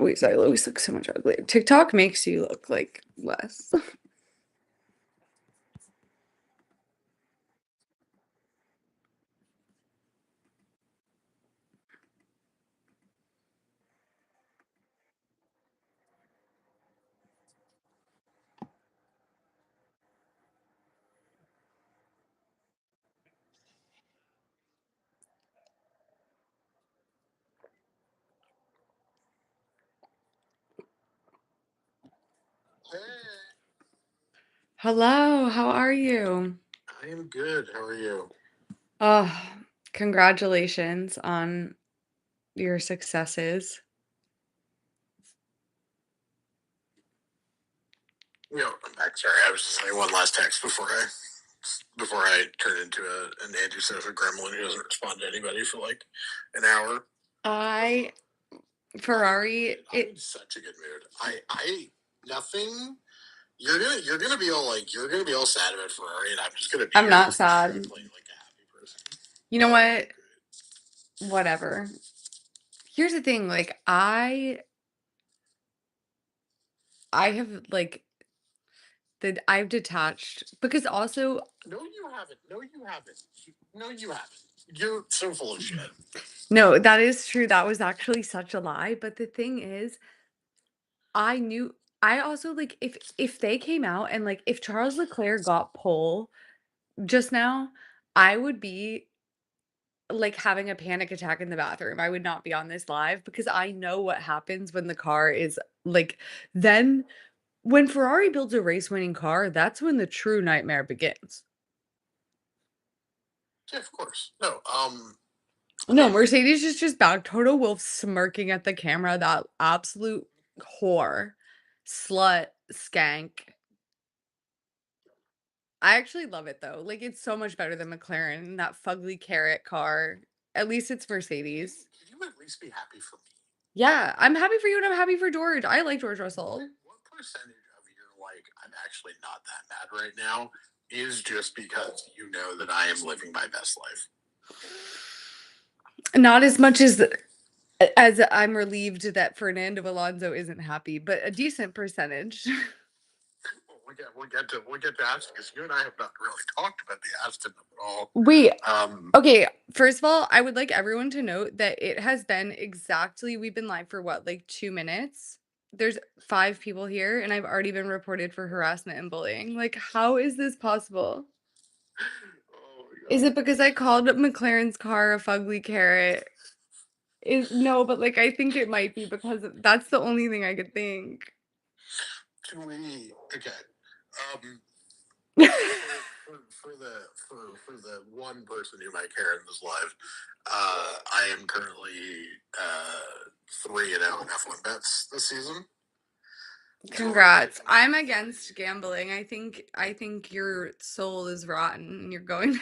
always I always look so much uglier. TikTok makes you look like less. Hey, Hello, how are you? I am good. How are you? Oh, congratulations on your successes. I'm back. Sorry, I was just saying one last text before I turn into an antisocial gremlin who doesn't respond to anybody for like an hour. I Ferrari I'm in such a good mood. I nothing. You're gonna be all sad about Ferrari, and I'm just gonna be I'm here not like sad. a happy person. You know Oh, what? good. Whatever. Here's the thing, like I have like I've detached because also No, you haven't. No, you haven't. No, you haven't. You're so full of shit. no, that is true. That was actually such a lie, but the thing is I knew I also like if they came out and like if Charles Leclerc got pole just now, I would be like having a panic attack in the bathroom. I would not be on this live because I know what happens when the car is like then when Ferrari builds a race winning car, that's when the true nightmare begins. Yeah, of course. No. No, Mercedes is just back. Toto Wolff smirking at the camera, that absolute whore, slut, skank. I actually love it though. Like it's so much better than McLaren, that fugly carrot car. At least it's Mercedes. Can you at least be happy for me? Yeah, I'm happy for you and I'm happy for George. I like George Russell. What percentage of your like I'm actually not that mad right now is just because you know that I am living my best life? Not as much as I'm relieved that Fernando Alonso isn't happy, but a decent percentage. Well, we'll get to Aston because you and I have not really talked about the Aston at all. Wait, Um, okay, first of all, I would like everyone to note that it has been exactly we've been live for what, like 2 minutes? There's 5 people here, and I've already been reported for harassment and bullying. Like, how is this possible? oh my Is god. it because I called McLaren's car a fugly carrot? Is no, but, like, I think it might be because that's the only thing I could think. Can we? Okay. Um, for the one person who might care in this live, I am currently 3-0 in F1 bets this season. Congrats. I'm against gambling. I think your soul is rotten and you're going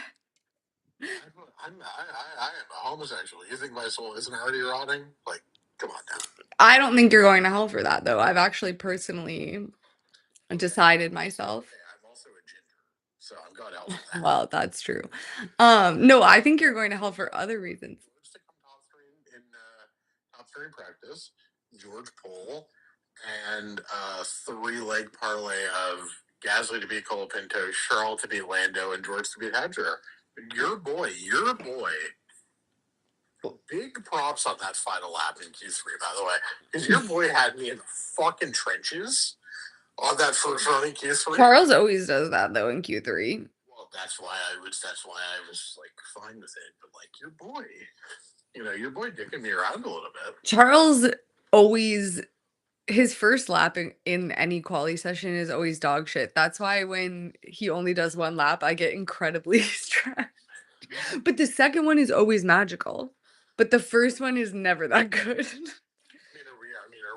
I am a homosexual. You think my soul isn't already rotting? Like, come on now. I don't think you're going to hell for that though. I've actually personally decided myself. Hey, I'm also a ginger, so I'm going hell for that. Well, that's true. No, I think you're going to hell for other reasons. George to come top three in practice. George Pole and three-leg parlay of Gasly to beat Colapinto, Charles to beat Lando, and George to beat Hedger. Your boy. Big props on that final lap in Q3, by the way, because your boy had me in the fucking trenches on that first run in Q3. Charles always does that though in Q3. Well, that's why I was like fine with it. But like your boy dicking me around a little bit. Charles always his first lap in any quali session is always dog shit. That's why when he only does one lap, I get incredibly stressed. But the second one is always magical. But the first one is never that good. Are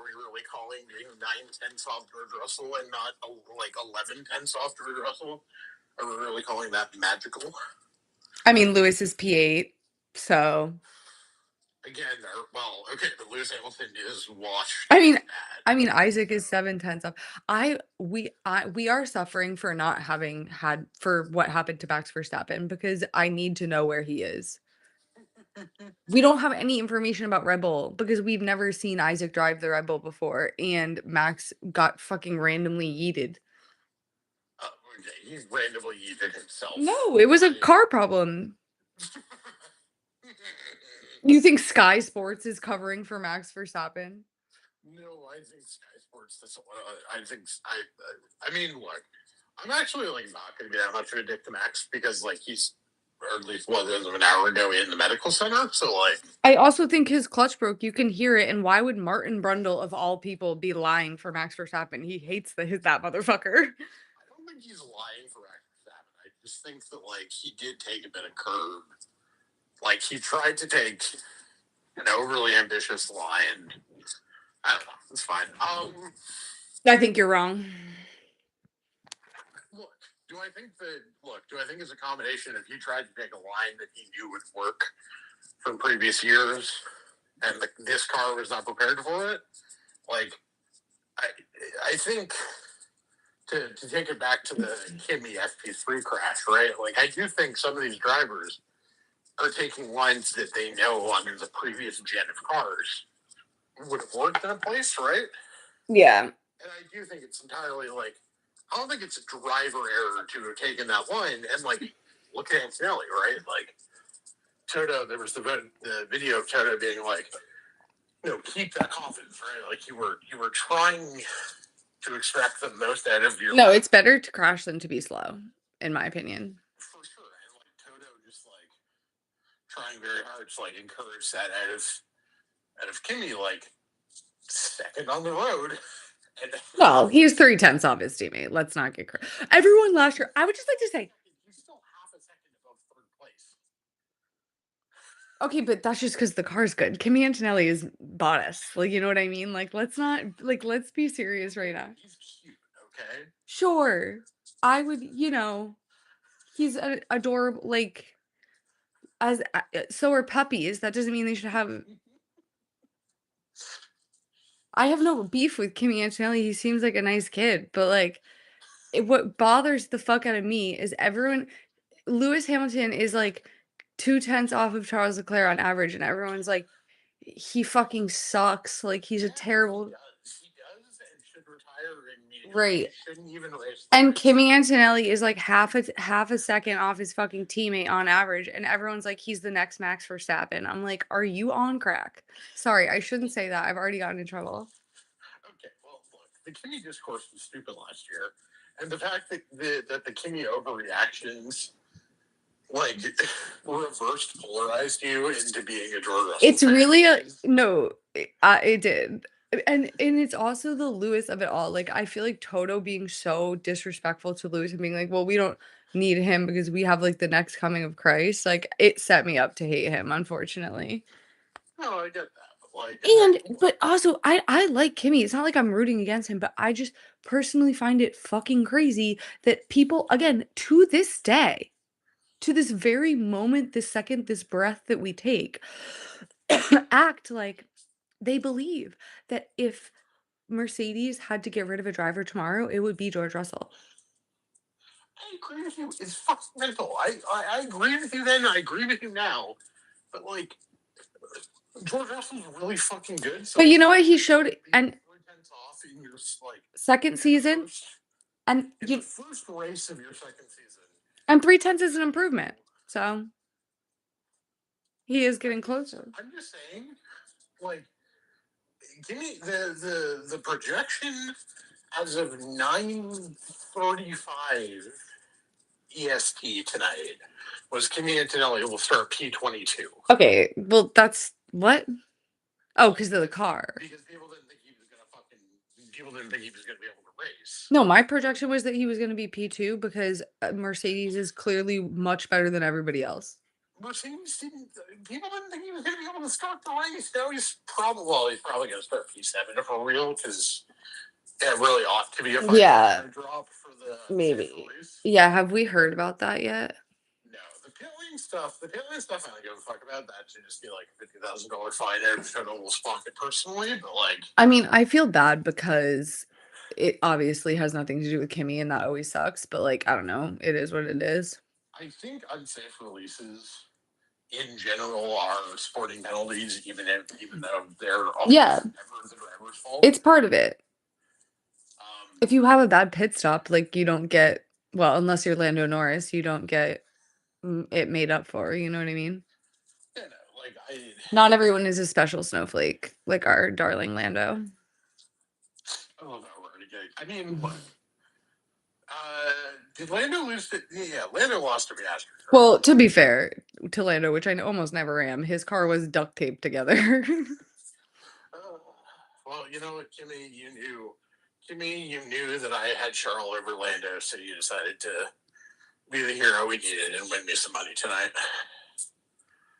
we really calling being 9 10 off George Russell and not like 11 10 off George Russell? Are we really calling that magical? I mean, Lewis is P8, so Again, well, okay, but Lewis Hamilton is washed. I mean, Bad. Isaac is 7 tenths off. We are suffering for not having had for what happened to Max Verstappen because I need to know where he is. We don't have any information about Red Bull because we've never seen Isaac drive the Red Bull before, and Max got fucking randomly yeeted. Uh, he randomly yeeted himself. No, it was a car problem. You think Sky Sports is covering for Max Verstappen? No, I think Sky Sports. I think I mean, look, I'm actually like not going to be that much of a dick to Max because like he's, or at least was as of an hour ago in the medical center. So like, I also think his clutch broke. You can hear it. And why would Martin Brundle, of all people, be lying for Max Verstappen? He hates that motherfucker. I don't think he's lying for Max Verstappen. I just think that like he did take a bit of curve. Like he tried to take an overly ambitious lie, and I don't know. It's fine. I think you're wrong. Look, do I think that? Look, do I think it's a combination of he tried to take a line that he knew would work from previous years, and this car was not prepared for it? Like, I, I think to take it back to the Kimi FP3 crash, right? Like, I do think some of these drivers are taking lines that they know under the previous gen of cars would have worked in a place, right? Yeah. And I do think it's entirely like, I don't think it's a driver error to have taken that line and like look at Antonelli, right? Like Toto, there was the video of Toto being like, keep that confidence, right? Like you were trying to extract the most out of your No, it's better to crash than to be slow, in my opinion. for sure. And like Toto just like trying very hard to like encourage that out of Kimmy, like second on the road. And Well, he's 3/10 off his teammate. Let's not get everyone last year. I would just like to say, he's still half a second above third place. okay, but that's just because the car's good. Kimi Antonelli is bought. Like, you know what I mean? Like, let's not like let's be serious right now. He's cute, okay? Sure, I would, he's adorable. Like, as so are puppies. That doesn't mean they should have. I have no beef with Kimi Antonelli. He seems like a nice kid, but like, what bothers the fuck out of me is everyone. Lewis Hamilton is like 2/10 off of Charles Leclerc on average, and everyone's like, he fucking sucks. Like, he's a terrible. He does and should retire immediately. Right. He shouldn't even race And the Kimi Antonelli is like half a second off his fucking teammate on average, and everyone's like, he's the next Max Verstappen. I'm like, are you on crack? Sorry, I shouldn't say that. I've already gotten in trouble. Okay, well, look, the Kimmy discourse was stupid last year, and the fact that the Kimmy overreactions like reversed polarized you into being a George Russell It's fan really a no, it did. And it's also the Lewis of it all. Like, I feel like Toto being so disrespectful to Lewis and being like, well, we don't need him because we have like the next coming of Christ. Like, it set me up to hate him, unfortunately. No, I get that, but like, But also I like Kimmy. It's not like I'm rooting against him, but I just personally find it fucking crazy that people, again, to this day, to this very moment, this second, this breath that we take, act like they believe that if Mercedes had to get rid of a driver tomorrow, it would be George Russell. I agree with you. It's fucking mental. I agree with you then. I agree with you now. But like, George Russell's really fucking good. So But you know what he showed and off in your like second season first, and in the first race of your second season. and 3/10 is an improvement. So he is getting closer. I'm just saying, like, give me the projection as of 9:35 EST tonight was Kimi Antonelli will start P22. Okay, well that's what? Oh, because of the car. Because people didn't think he was gonna be able to race. No, my projection was that he was gonna be P2 because, Mercedes is clearly much better than everybody else. Mercedes didn't. People didn't think he was going to be able to start the race. Now he's probably going to start P7 if we're real, because it really ought to be a Yeah, drop for the maybe. race. Yeah, have we heard about that yet? No, the pit lane stuff. I don't give a fuck about. That should just be like a $50,000 fine. I don't know, we'll spot it personally, but like, I mean, I feel bad because it obviously has nothing to do with Kimmy, and that always sucks, but, like, I don't know, it is what it is. I think unsafe releases in general are sporting penalties, even though they're almost Yeah, never the driver's fault. it's part of it. If Um, you have a bad pit stop, like, you don't get well, unless you're Lando Norris, you don't get, it made up for, you know what I mean? you know, like Not everyone is a special snowflake, like our darling Lando. I don't know where to get. I mean, look, did Lando lose? Yeah, Lando lost to Piastri, right? Well, to be fair to Lando, which I almost never am, his car was duct taped together. Uh, well, you know what, Kimmy, you knew that I had Charles over Lando, so you decided to be the hero we needed and win me some money tonight.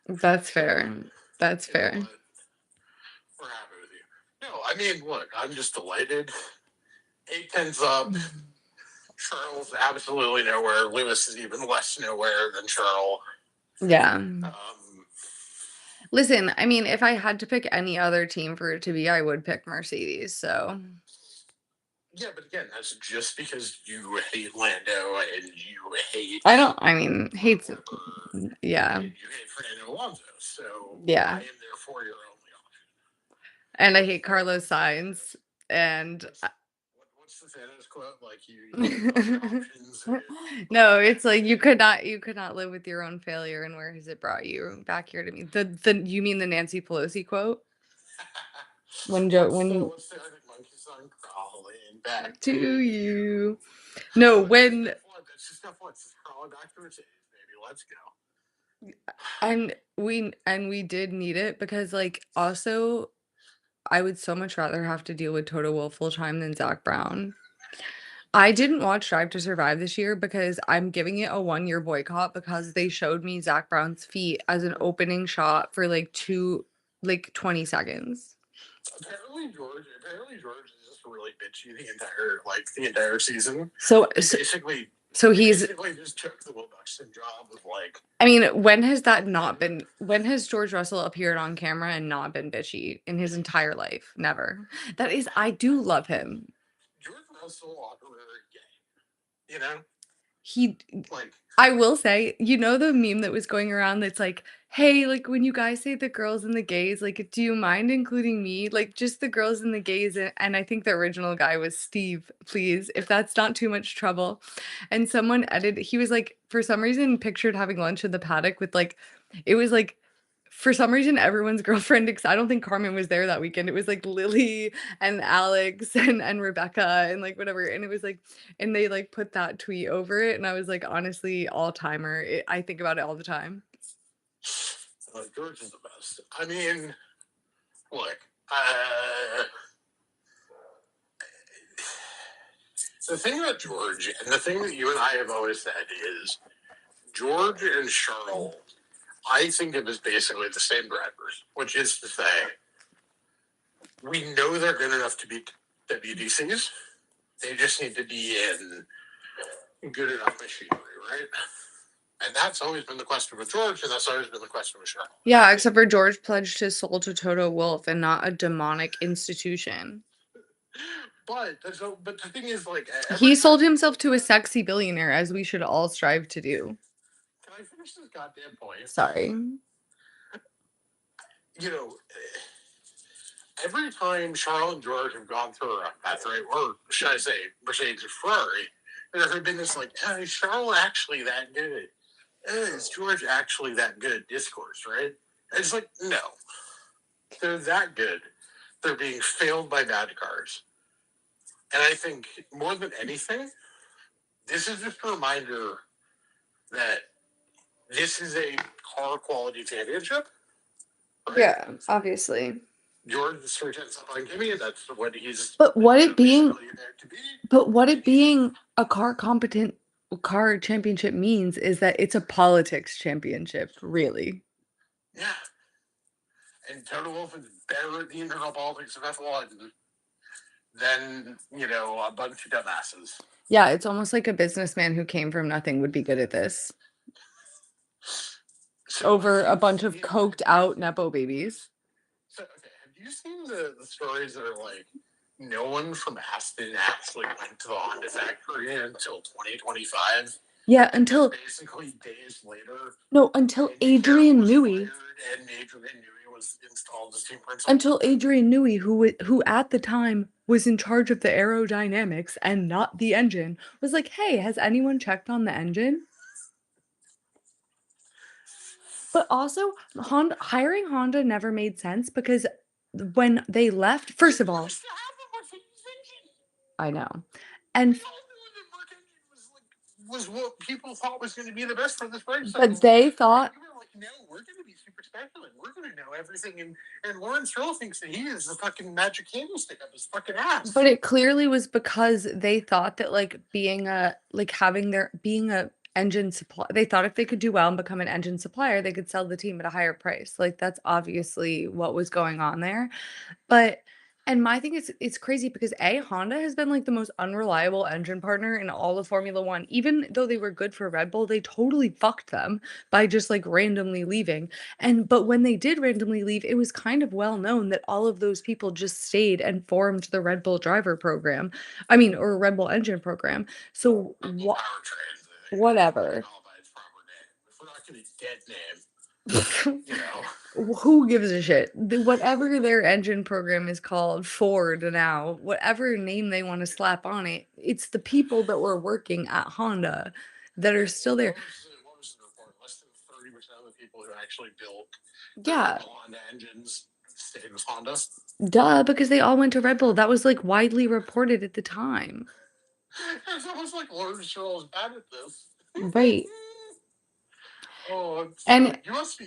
That's So, fair. That's you know fair. what? We're happy with you. No, I mean, look, I'm just delighted. 8 tenths up. Charles absolutely nowhere. Lewis is even less nowhere than Charles. Yeah. Um, Listen, I mean, if I had to pick any other team for it to be, I would pick Mercedes, so yeah, but again, that's just because you hate Lando and you hate I mean, hates yeah. and you hate Fernando Alonso. So I Yeah. am therefore your only And I hate Carlos Sainz and what's the Thanos quote? Like you have no other options. no, it's like you could not live with your own failure, and where has it brought you back here to me? The you mean the Nancy Pelosi quote? When What's the Arctic monkey song? Crawling back to to you. you. No, Oh, it's just when F1. That's just F1. It's crawling back to Mercedes, baby. Let's go. and we did need it because, like, also I would so much rather have to deal with Toto Wolff full time than Zach Brown. I didn't watch Drive to Survive this year because I'm giving it a 1-year boycott because they showed me Zach Brown's feet as an opening shot for like 20 seconds. Apparently George is just really bitchy the entire season. So And so, basically so he he's basically just took the Will Buxton job of like I mean, when has George Russell appeared on camera and not been bitchy in his entire life? Never. That is I do love him. George Russell honorary gay. You know? He Like I will say, you know the meme that was going around that's like, "Hey, like, when you guys say the girls and the gays, like, do you mind including me? Like, just the girls and the gays," and I think the original guy was Steve, please, if that's not too much trouble. And someone edited he was, like, for some reason, pictured having lunch in the paddock with, like it was, like for some reason, everyone's girlfriend ex I don't think Carmen was there that weekend. It was, like, Lily and Alex and Rebecca and, like, whatever, and it was, like and they, like, put that tweet over it, and I was like, honestly, all-timer. I think about it all the time. George is the best. I mean, look, uh, the thing about George, and the thing that you and I have always said is George and Charles, I think of as basically the same drivers, which is to say, we know they're good enough to be WDCs. They just need to be in good enough machinery, right? And that's always been the question with George, and that's always been the question with Charles. Yeah, except for George pledged his soul to Toto Wolff and not a demonic institution. But the thing is, like, He sold himself to a sexy billionaire, as we should all strive to do. Can I finish this goddamn point? Sorry. You know, every time Charles and George have gone through a factory, or should I say, Mercedes or Ferrari, there have been this like, is Charles actually that good? Is George actually that good? Discourse, right? And it's like, no, they're that good. They're being failed by bad cars. And I think more than anything, this is just a reminder that this is a car quality championship. Right? Yeah, obviously. George is 3 tenths up on Kimmy, and that's what he's But what it being there to be. but what it being a car competent car championship means is that it's a politics championship, really. Yeah. And Toto Wolff is better at the internal politics of F1 than, a bunch of dumbasses. Yeah, it's almost like a businessman who came from nothing would be good at this. So Over a bunch of coked out Nepo babies. So, okay, have you seen the stories that are like, no one from Aston actually went to the Honda factory until 2025? Yeah, until basically days later, until Adrian Newey. and Adrian Newey was installed as team principal. Until Adrian Newey, who at the time was in charge of the aerodynamics and not the engine, was like, "Hey, has anyone checked on the engine?" But also, hiring Honda never made sense because when they left, first of all, I know, and Was what people thought was going to be the best for this race. but they thought, And we were like, no, we're going to be super special and we're going to know everything. And Lawrence Stroll thinks that he is the fucking magic candlestick up his fucking ass. but it clearly was because they thought that like being a like having their being a engine supply, they thought if they could do well and become an engine supplier, they could sell the team at a higher price. Like that's obviously what was going on there. But and my thing is it's crazy because Honda has been like the most unreliable engine partner in all of Formula One. Even though they were good for Red Bull, they totally fucked them by just like randomly leaving. And but when they did randomly leave, it was kind of well known that all of those people just stayed and formed the Red Bull driver program. I mean, or Red Bull engine program. So whatever. If we're not going to dead name, you know. Who gives a shit? Whatever their engine program is called, Ford now, whatever name they want to slap on it, it's the people that were working at Honda that are still there. What was the report? Less than 30% of the people who actually built Yeah, Honda engines stayed with Honda. duh, because they all went to Red Bull. That was like widely reported at the time. It's almost like Lawrence Stroll is bad at this. Right. Oh, And you must be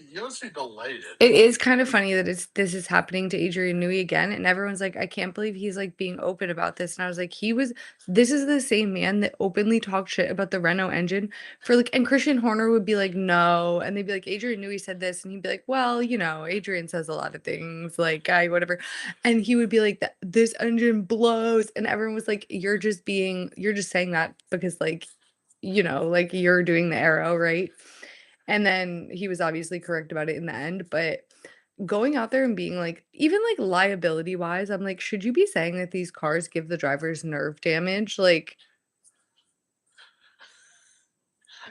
delighted. it is kind of funny that this is happening to Adrian Newey again, and everyone's like, I can't believe he's like being open about this. And I was like, this is the same man that openly talked shit about the Renault engine for like, and Christian Horner would be like, no, and they'd be like, Adrian Newey said this, and he'd be like, well, Adrian says a lot of things, like I whatever, and he would be like, this engine blows, and everyone was like, you're just saying that because like, like you're doing the arrow, right? And then he was obviously correct about it in the end, but going out there and being like even like liability wise, I'm like, should you be saying that these cars give the drivers nerve damage? Like,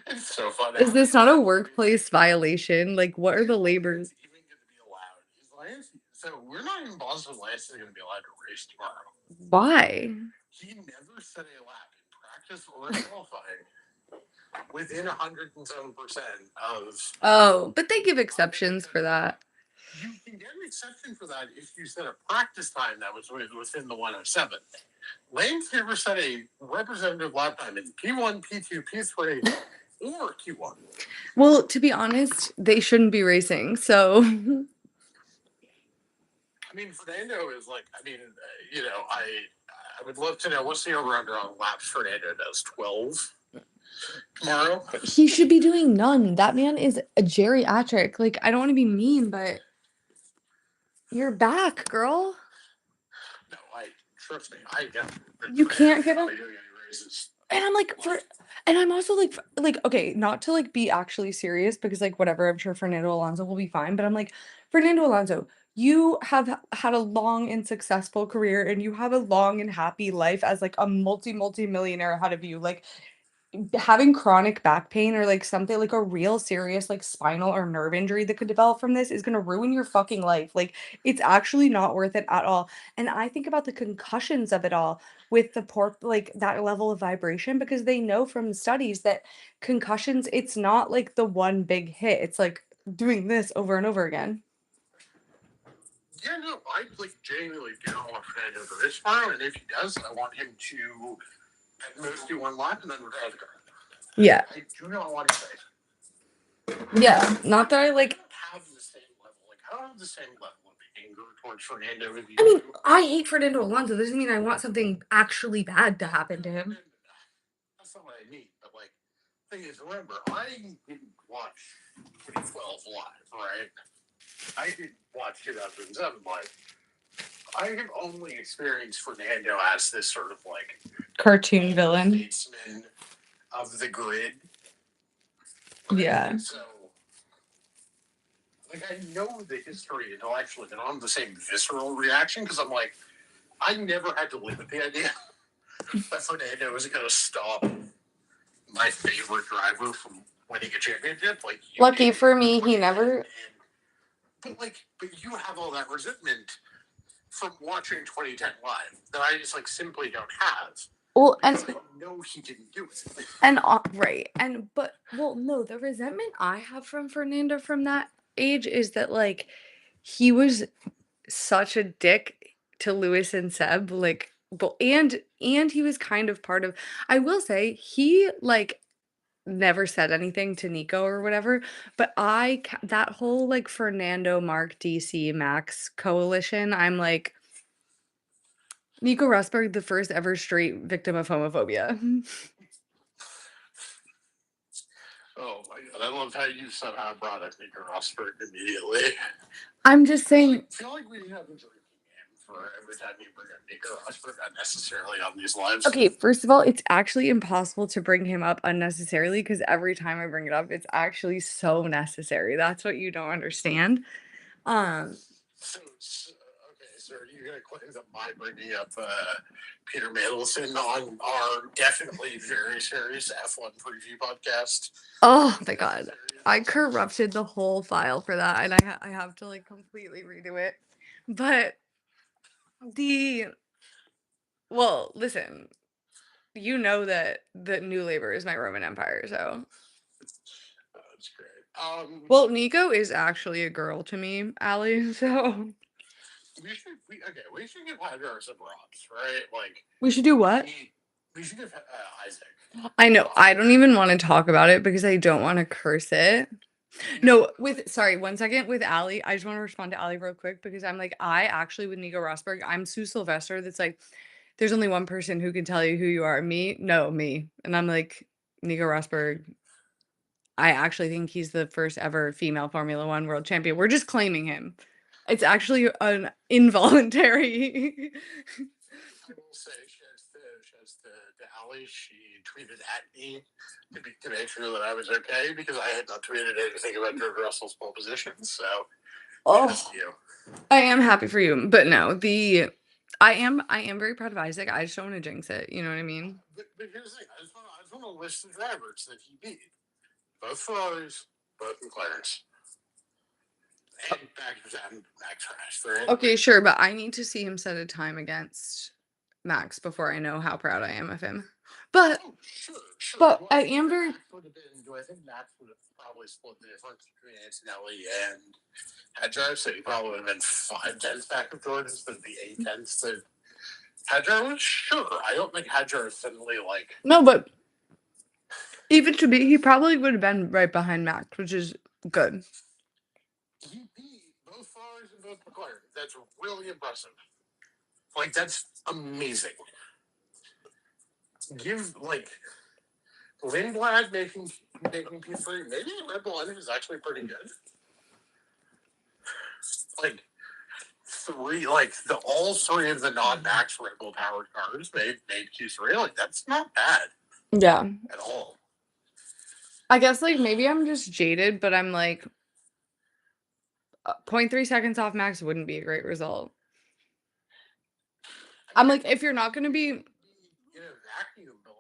it's so funny. is this not a workplace violation? Like, what are the labors? Even going to be allowed? So we're not even Boston Lance is going to be allowed to race tomorrow. Why? He never set a lap in practice or in qualifying within 107% of. Oh, but they give exceptions for that. You can get an exception for that if you set a practice time that was within the 107. Lane's never set a representative lap time in P1, P2, P3, or Q1. Well, to be honest, they shouldn't be racing. So, I mean, Fernando is like, I would love to know what's the over-under on laps Fernando does. 12 tomorrow. he should be doing none. That man is a geriatric. Like, I don't want to be mean, but you're back, girl. No, trust me. I get You can't get him. doing any races. And I'm like, and I'm also like, okay, not to like be actually serious because like whatever, I'm sure Fernando Alonso will be fine. But I'm like, Fernando Alonso, you have had a long and successful career and you have a long and happy life as like a multi-millionaire ahead of you. Like having chronic back pain or like something like a real serious like spinal or nerve injury that could develop from this is going to ruin your fucking life. Like it's actually not worth it at all. And I think about the concussions of it all with the poor like that level of vibration because they know from studies that concussions it's not like the one big hit. It's like doing this over and over again. Yeah, no, I like genuinely do not want Fernando to race tomorrow, and if he does, I want him to at most do one lap and then retire the car. Yeah. I do not want to race. Yeah. Not that I like have the same level. Like I don't have the same level of anger towards Fernando as you I mean, do. I hate Fernando Alonso. Doesn't mean I want something actually bad to happen to him. That's not what I mean. But like, thing is, remember, I didn't watch 2012 live, right? I didn't watch 2007 live. I have only experienced Fernando as this sort of like Cartoon villain. statesman of the grid. Yeah. And so, like, I know the history intellectually, and I don't have the same visceral reaction because I'm like, I never had to live with the idea that Fernando was going to stop my favorite driver from winning a championship. Like, Lucky for me, he never. But you have all that resentment from watching 2010 live that I just simply don't have. Well, and I know he didn't do it. and right, and but well, no, the resentment I have from Fernando from that age is that he was such a dick to Lewis and Seb, but and he was kind of part of. I will say he never said anything to Nico or whatever, but that whole Fernando, Mark, DC, Max coalition, I'm like Nico Rosberg, the first ever straight victim of homophobia. Oh my god, I love how you somehow brought up Nico Rosberg immediately. I'm just saying. I feel like we have a drinking game for every time you bring up Nico Rosberg unnecessarily on these lives. Okay, first of all, it's actually impossible to bring him up unnecessarily because every time I bring it up, it's actually so necessary. That's what you don't understand. So are you going to claim that my bringing up Peter Mandelson on our definitely very serious F1 preview podcast? Oh my god, I corrupted the whole file for that, and I have to completely redo it. But well, listen, you know that the New Labor is my Roman Empire, so. That's great. Well, Nico is actually a girl to me, Allie. So we should give Hydra some props, right? we should do what? We should give Isaac. I know. I don't even want to talk about it because I don't want to curse it. No, sorry, 1 second. With Allie, I just want to respond to Allie real quick because I'm I actually, with Nico Rosberg, I'm Sue Sylvester. That's there's only one person who can tell you who you are. Me? No, me. And I'm Nico Rosberg. I actually think he's the first ever female Formula One world champion. We're just claiming him. It's actually an involuntary. I will say, shouts to Allie. She tweeted at me to make sure that I was okay because I had not tweeted anything about George Russell's pole position. So, yes, you. I am happy for you, but no, I am very proud of Isaac. I just don't want to jinx it. You know what I mean? But here's the thing: I just want to list the drivers that he beat. Both Ferraris, both McLarens. And Max crashed. Okay, sure, but I need to see him set a time against Max before I know how proud I am of him. But sure. But I am very. Do I think Max would have probably split the difference between Antonelli and Hadjar? So he probably would have been 5 tenths back of Jordan's, but the 8 tenths that Hadjar was? Sure. I don't think Hadjar is suddenly No, but even to be, he probably would have been right behind Max, which is good. He beat both Ferraris and both McLaren. That's really impressive. That's amazing. Give Lindblad making P3. Maybe Red Bull Engine is actually pretty good. All three of the non-Max Red Bull powered cars made Q3. That's not bad. Yeah. At all. I guess maybe I'm just jaded, but I'm 0.3 seconds off Max wouldn't be a great result. I'm if you're not gonna be in a vacuum, but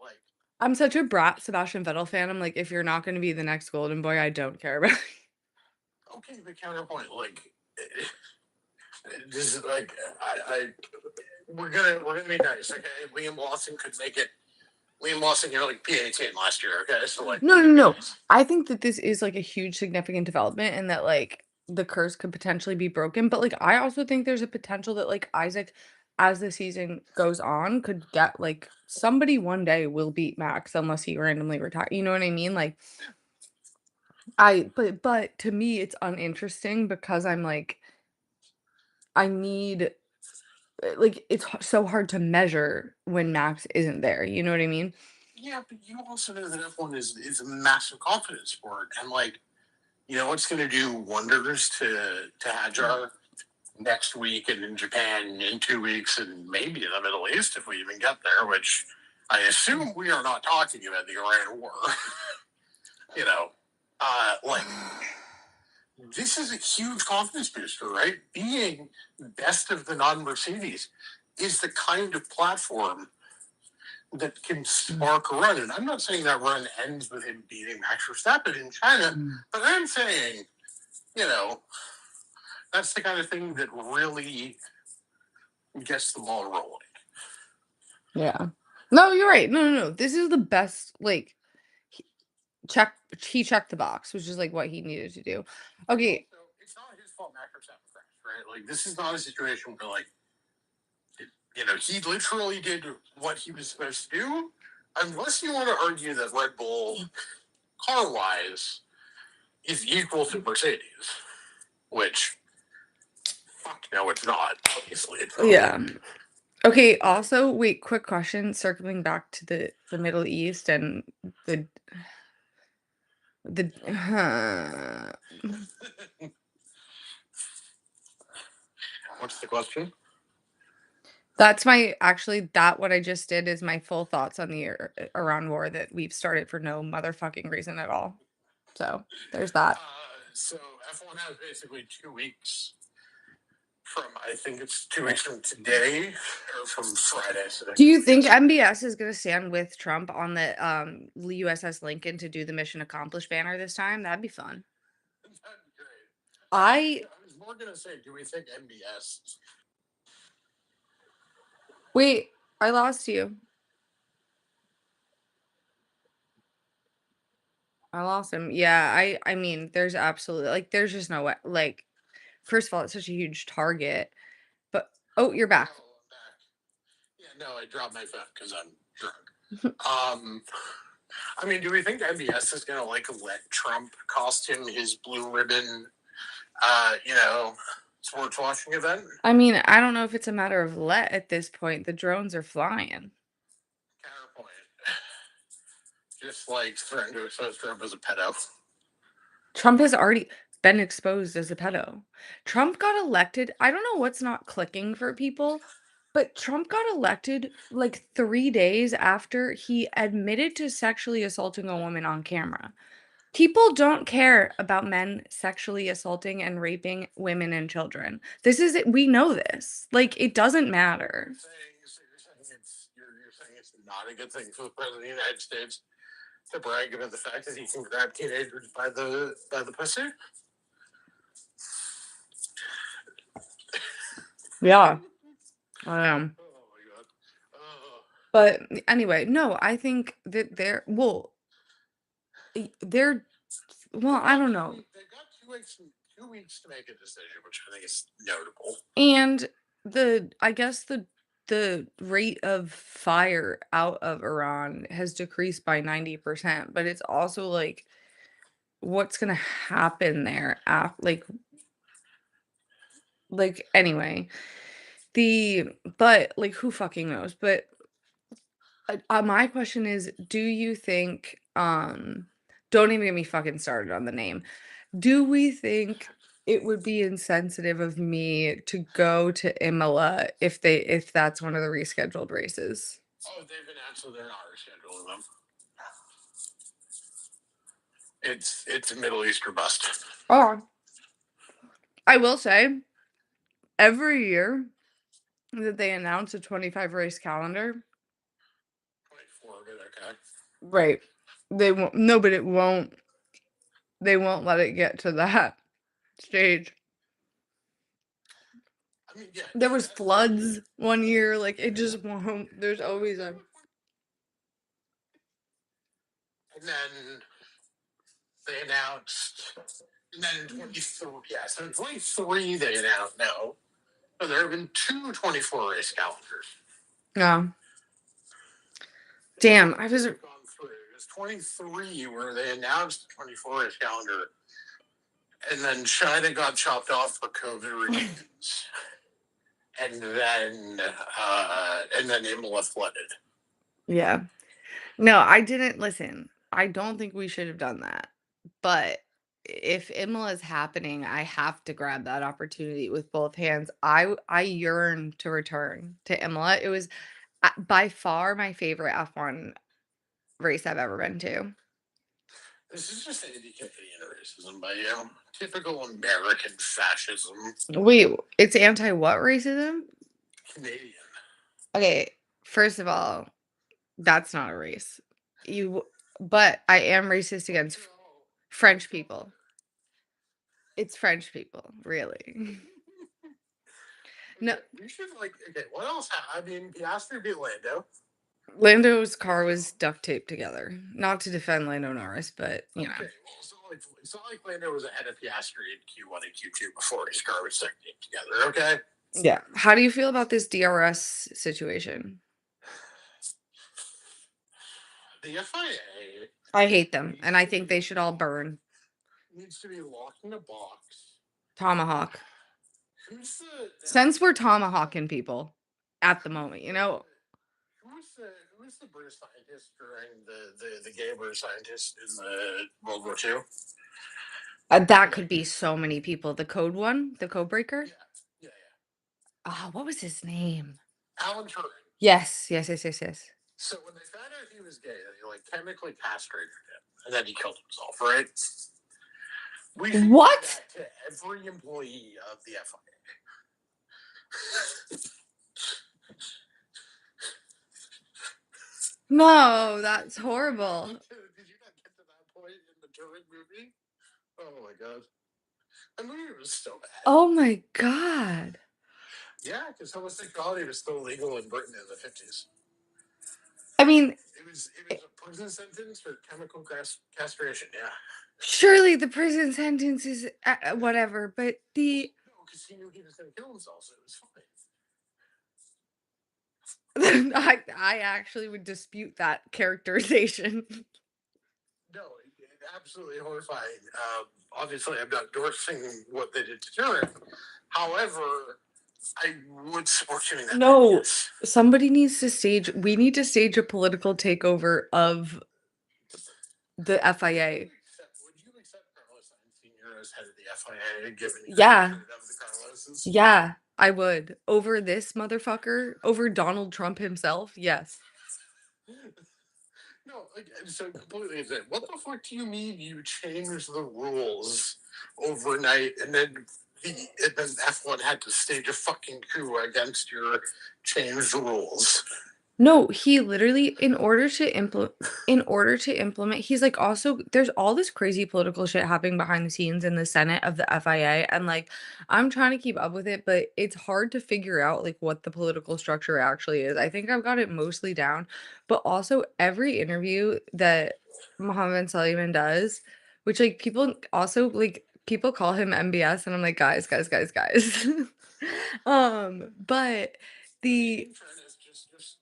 I'm such a brat Sebastian Vettel fan. I'm if you're not gonna be the next golden boy, I don't care about you. Okay, but counterpoint, this is I we're gonna be nice, okay? Liam Lawson could make it. Liam Lawson, P18 last year, okay? So no. Nice. I think that this is a huge significant development and that the curse could potentially be broken. But I also think there's a potential that Isaac, as the season goes on, could get somebody one day will beat Max unless he randomly retire. You know what I mean? But to me it's uninteresting because I'm I need it's so hard to measure when Max isn't there. You know what I mean? Yeah, but you also know that F1 is a massive confidence sport, and what's going to do wonders to Hadjar next week and in Japan in 2 weeks and maybe in the Middle East if we even get there, which I assume we are not talking about the Iran war. This is a huge confidence booster, right? Being best of the non-Mercedes is the kind of platform that can spark a run. And I'm not saying that run ends with him beating Max Verstappen in China, but I'm saying, you know, that's the kind of thing that really gets the ball rolling. Yeah. No, you're right. No. This is the best, like, he he checked the box, which is, like, what he needed to do. Okay. Also, it's not his fault Max Verstappen crashed, right? Like, this is not a situation where, like, he literally did what he was supposed to do. Unless you want to argue that Red Bull, car-wise, is equal to Mercedes, which, fuck no, it's not. Obviously, it's not. Yeah. Okay, also, wait, quick question, circling back to the Middle East and the What's the question? That's my actually, that what I just did is my full thoughts on the Iran war that we've started for no motherfucking reason at all. So, there's that. So F1 has basically 2 weeks from, I think it's 2 weeks from today, or from Friday. So Do you think MBS is gonna stand with Trump on the, USS Lincoln to do the mission accomplished banner this time? That'd be fun. That'd be great. I I was more gonna say, do we think MBS? Wait, I lost you. I lost him. Yeah, I mean, there's absolutely, like, there's just no way, like, first of all, it's such a huge target, but oh, you're back. Oh, I'm back. Yeah, no, I dropped my phone because I'm drunk. I mean, do we think MBS is gonna let Trump cost him his blue ribbon, sports watching event? I mean, I don't know if it's a matter of let at this point. The drones are flying. Counterpoint. Just like threatening to expose Trump as a pedo. Trump has already been exposed as a pedo. Trump got elected. I don't know what's not clicking for people, but Trump got elected like 3 days after he admitted to sexually assaulting a woman on camera. People don't care about men sexually assaulting and raping women and children. This is it. We know this. Like, it doesn't matter. You're saying it's not a good thing for the president of the United States to brag about the fact that he can grab teenagers by the pussy. Yeah, I am. Oh my god. But anyway, no, I think that they're well, I don't know. They've got 2 weeks to make a decision, which I think is notable. And I guess the rate of fire out of Iran has decreased by 90%, but it's also like what's gonna happen there anyway. But like who fucking knows? But my question is, do you think don't even get me fucking started on the name. Do we think it would be insensitive of me to go to Imola if that's one of the rescheduled races? Oh, they've announced that they're not rescheduling them. It's a Middle East or bust. Oh, I will say, every year that they announce a 25 race calendar, 24, but okay. right? They won't. No, but it won't. They won't let it get to that stage. I mean, yeah. There was floods one year. Like it just won't. There's always a. And then they announced, and then in 23, yeah, so in 23 they announced no. But there have been two 24 race calendars. Yeah. Damn, I was. Gone through. It was 23 where they announced the 24 race calendar, and then China got chopped off for COVID reasons, and then Imola flooded. Yeah. No, I didn't listen. I don't think we should have done that. But if Imola is happening, I have to grab that opportunity with both hands. I yearn to return to Imola. It was by far my favorite F1 race I've ever been to. This is just anti-Canadian racism by you. Typical American fascism. Wait, it's anti what racism? Canadian. Okay, first of all, That's not a race. You but I am racist against French people. It's French people, really. No, Okay, we should like. Okay, what else? I mean, Piastri beat Lando. Lando's car was duct taped together. Not to defend Lando Norris, but, you know. Okay, well, it's not like Lando was ahead of Piastri in Q1 and Q2 before his car was duct taped together. Okay. Yeah. How do you feel about this DRS situation? The FIA I hate them, needs and I to think be they should all burn. needs to be locked in a box. Tomahawk. Who's the Since we're tomahawking people at the moment, you know, who's the British scientist during the Gaber scientist in the World War II? that could be so many people. The code one, the code breaker. Yeah, yeah, Oh, what was his name? yeah. Alan Turing. Yes, yes, yes, yes, yes. So when they found out he was gay, they like chemically castrated him, and then he killed himself. Right? We should do What? that to every employee of the FIA. No, that's horrible. Did you not get to that point in the Turing movie? Oh my god. The movie was so bad. Oh my God. Yeah, because homosexuality was still legal in Britain in the 50s. I mean, It was a prison sentence for chemical castration. Yeah. surely the prison sentence is whatever, but the No, because he knew he was going to kill himself, so it was fine. I actually would dispute that characterization. No, absolutely horrifying. Obviously, I'm not endorsing what they did to Turing. However, I would support doing that. No, Yes. somebody needs to stage. We need to stage a political takeover of the FIA. Would you accept Carlos Sainz Sr. as head of the FIA, given he Yeah, of the Carloses? yeah, I would over this motherfucker, over Donald Trump himself. Yes. No, like, so completely insane. What the fuck do you mean you change the rules overnight and then F1 had to stage a fucking coup against your changed rules? No, he literally in order to implement he's like also there's all this crazy political shit happening behind the scenes in the Senate of the FIA and like I'm trying to keep up with it, but it's hard to figure out like what the political structure actually is. I think I've got it mostly down, but also every interview that Mohammed Sullivan does, which like people also like people call him MBS and I'm like guys, guys, guys, guys. But the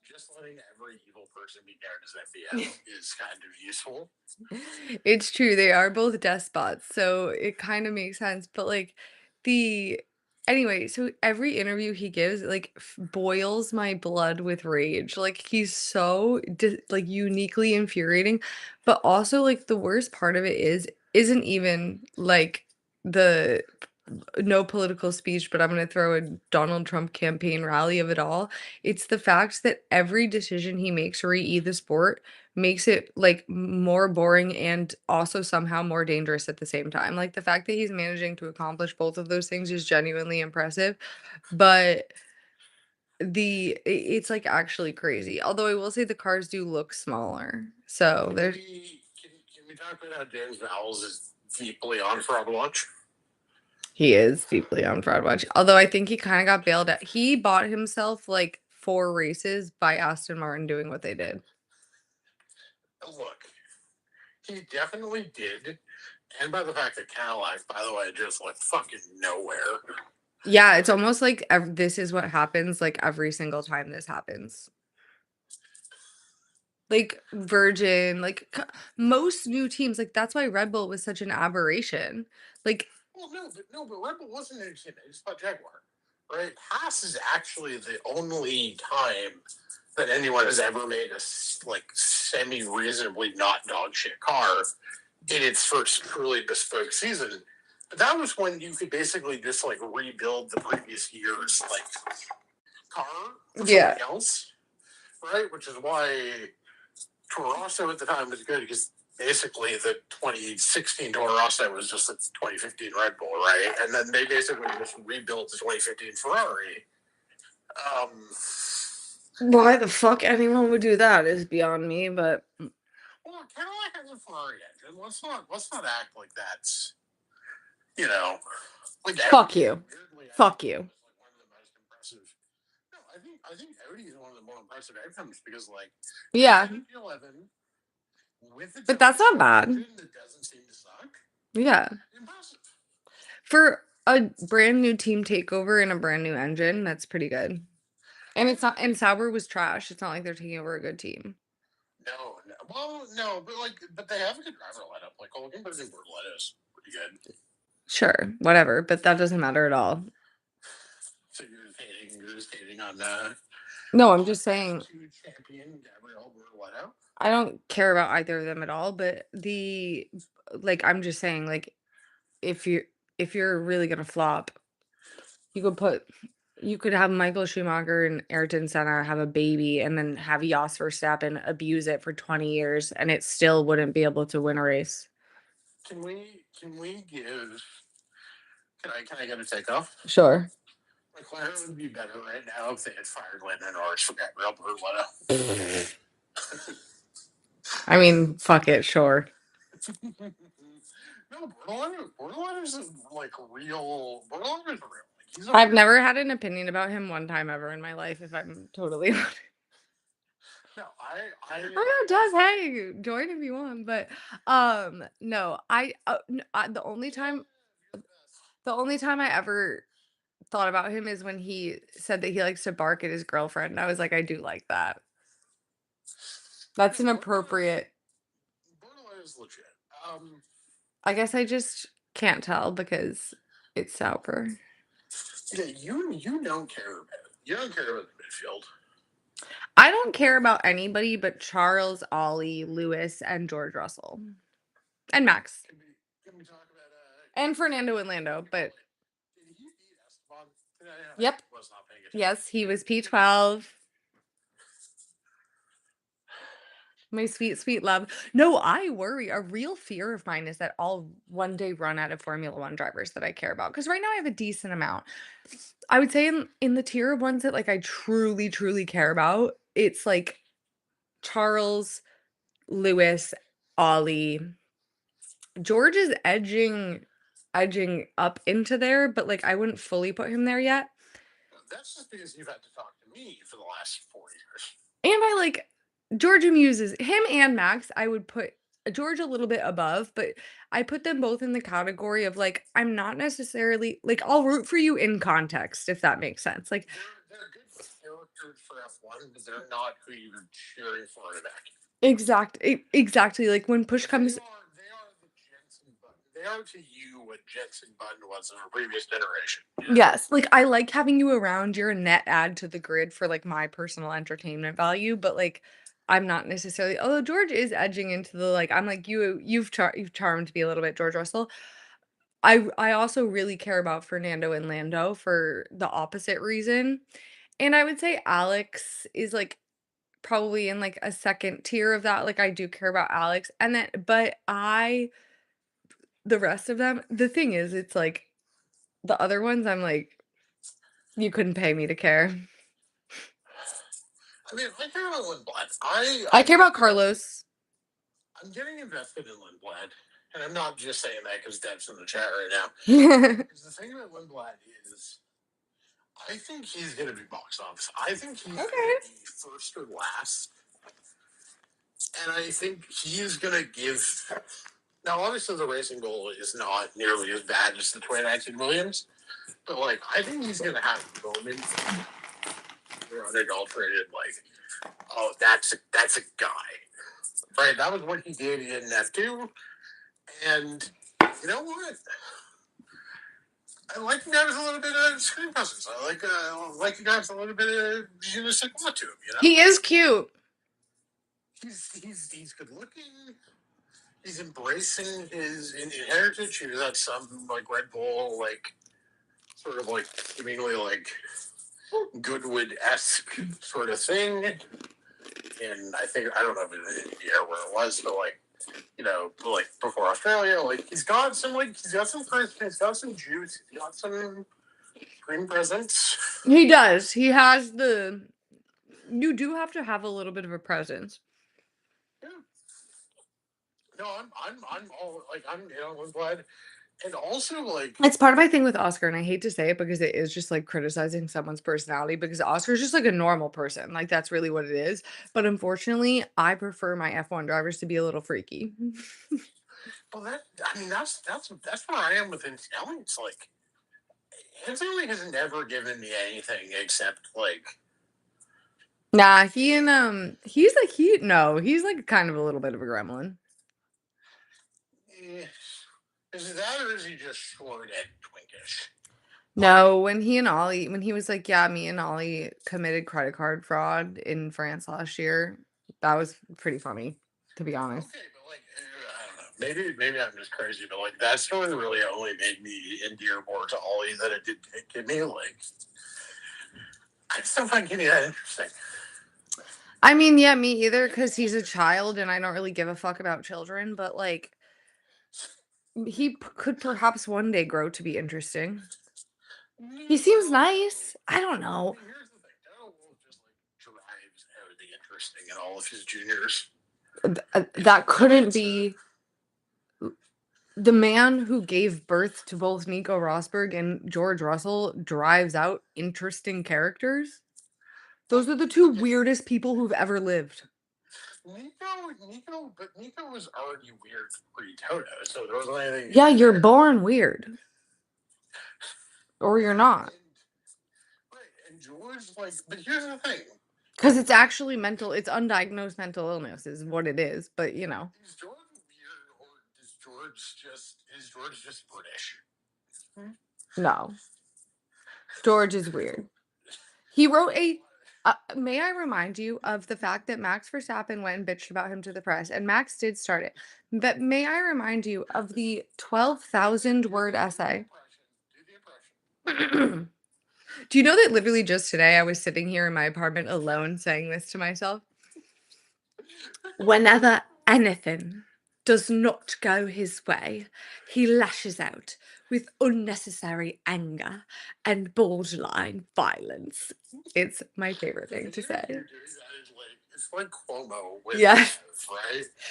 Just letting every evil person be known as MBS is kind of useful. It's true, they are both despots, so it kind of makes sense, but, like, the anyway, so every interview he gives, like, boils my blood with rage, like, he's so like, uniquely infuriating, but also, like, the worst part of it isn't even, like, the no political speech, but I'm gonna throw a Donald Trump campaign rally of it all. It's the fact that every decision he makes re the sport makes it, like, more boring and also somehow more dangerous at the same time. Like, the fact that he's managing to accomplish both of those things is genuinely impressive, but it's, like, actually crazy. Although I will say the cars do look smaller. So there's Can we talk about how James Vowles is deeply on fraud watch? he is deeply on fraud watch. Although I think he kinda got bailed out. He bought himself, like, 4 races by Aston Martin doing what they did. Look, he definitely did. And by the fact that Cadillac, by the way, just like fucking nowhere. Yeah, it's almost like this is what happens, like, every single time this happens. Like, Virgin, like, most new teams, like, that's why Red Bull was such an aberration. Like Well, no, but Red Bull wasn't an team. It's about Jaguar, right? Haas is actually the only time that anyone has ever made a like semi-reasonably not dog shit car in its first truly bespoke season. But that was when you could basically just like rebuild the previous year's like car for yeah. something else, right? Which is why Toro Rosso at the time was good because basically the 2016 Toro Rosso was just the 2015 Red Bull, right? And then they basically just rebuilt the 2015 Ferrari. Um, Why the fuck anyone would do that is beyond me, but Well, Cadillac has a Ferrari engine. Let's not act like that's you know like fuck Audi. you. Weirdly, I Fuck think you. is like one of the most impressive. No, I think Audi is one of the more impressive outcomes because like they Yeah, did it in 11 with a but that's not two-stroke bad. engine that doesn't seem to suck. Yeah. Impressive. For a brand new team takeover and a brand new engine, that's pretty good. And it's not, and Sauber was trash. It's not like they're taking over a good team. No, no. Well, no, but they have a good driver lineup. Like Hulkenberg and Bortoleto is pretty good. Sure, whatever, but that doesn't matter at all. So you're just hating on No, I'm just saying F2 champion Gabriel Bortoleto. I don't care about either of them at all, but I'm just saying, like, if you if you're really gonna flop, you could put you could have Michael Schumacher and Ayrton Senna have a baby and then have Jos Verstappen abuse it for 20 years and it still wouldn't be able to win a race. Can we give? Can I get a takeoff? Sure. McLaren would be better right now if they had fired Lando Norris for Gabriel Bortoleto. I mean, fuck it, sure. No, Bortoleto's like real. Bortoleto's real. Like, he's a I've real. never had an opinion about him one time ever in my life, if I'm totally honest. No, I Oh no, does hey, join if you want, but no, the only time I ever thought about him is when he said that he likes to bark at his girlfriend. I was like, I do like that. That's no, an appropriate. Bortoleto's legit. I guess I just can't tell because it's Sauber. Yeah, you don't care about it. You don't care about the midfield. I don't care about anybody but Charles, Ollie, Lewis, and George Russell. And Max. Can we talk about And Fernando and Lando, but did he beat Esteban today? yep. I was not paying attention. Yes, he was P12. My sweet, sweet love. No, I worry. A real fear of mine is that I'll one day run out of Formula One drivers that I care about. Because right now I have a decent amount. I would say in the tier of ones that like I truly, truly care about, it's like Charles, Lewis, Ollie. George is edging up into there, but like I wouldn't fully put him there yet. That's just because you've had to talk to me for the last 4 years. And I like George amuses him and Max. I would put George a little bit above, but I put them both in the category of like, I'm not necessarily like, I'll root for you in context, if that makes sense. Like, They're good characters for F1, but they're not who you're cheering for in back. exactly. Like, when push comes, They are the Jensen Button. They are to you what Jensen Button was in a previous generation. yes, like, I like having you around. You're a net add to the grid for like my personal entertainment value, but like, I'm not necessarily, although George is edging into the like, I'm like, you've charmed me a little bit, George Russell. I also really care about Fernando and Lando for the opposite reason, and I would say Alex is, like, probably in, like, a second tier of that, like, I do care about Alex, and then but I the rest of them the thing is, it's, like, the other ones, I'm like, "You couldn't pay me to care." I mean, I care about Lindblad. I I I'm care about getting Carlos. I'm getting invested in Lindblad, and I'm not just saying that because Deb's in the chat right now. Okay. Because the thing about Lindblad is, I think he's going to be box office. I think he's going to be first or last, and I think he's going to give. Now, obviously, the racing goal is not nearly as bad as the 2019 Williams, but like, I think he's going to have moments that are unadulterated. Like, oh, that's a guy, right? That was what he did in F2, and you know what? I like the guy with a little bit of screen presence. I like the guy with a little bit of je ne sais quoi to him. You know, He is cute. he's good looking. He's embracing his Indian heritage. He was at some like Red Bull, like sort of like seemingly like Goodwood-esque sort of thing. And I don't know if it was India or where it was, but like like before Australia, like he's got some charisma, he's got some juice, he's got some screen presence. He does. He has You do have to have a little bit of a presence. Yeah. No, I'm all like, I'm glad. And also, like, It's part of my thing with Oscar, and I hate to say it because it is just, like, criticizing someone's personality because Oscar's just, like, a normal person, like, that's really what it is, but unfortunately, I prefer my F1 drivers to be a little freaky. well, I mean, that's where I am with Anselmi. It's like, Anselmi has never given me anything except, like, Nah, he's like he's, like, kind of a little bit of a gremlin. eh, is that or is he just short and twinkish? No, when he was like, "Yeah, me and Ollie committed credit card fraud in France last year," that was pretty funny, to be honest. Okay, but like, I don't know. Maybe I'm just crazy, but like that story really only made me endear more to Ollie than it did to me. Like, I still find Kenny that interesting. I mean, yeah, me either, because he's a child and I don't really give a fuck about children, but, like, he could perhaps one day grow to be interesting. He seems No, nice. I don't I know. mean, here's the thing. Donald Wolf just like drives out the interesting in all of his juniors. That couldn't That's be the man who gave birth to both Nico Rosberg and George Russell drives out interesting characters. well, Those are the two okay. weirdest people who've ever lived. But Nico was already weird pre Toto, so there wasn't anything Yeah, new you're there. born weird, or you're Right, not. and George, like, but here's the thing: Because it's actually mental, it's undiagnosed mental illness, is what it is. But, is George weird or is George just British? no, George is weird. He wrote a. May I remind you of the fact that Max Verstappen went and bitched about him to the press, and Max did start it. But may I remind you of the 12,000 word essay? Do the impression. Do you know that literally just today I was sitting here in my apartment alone saying this to myself? Whenever anything does not go his way, he lashes out with unnecessary anger and borderline violence. It's my favorite The thing to video say. you're doing that is like it's like Cuomo with Yes. Dev,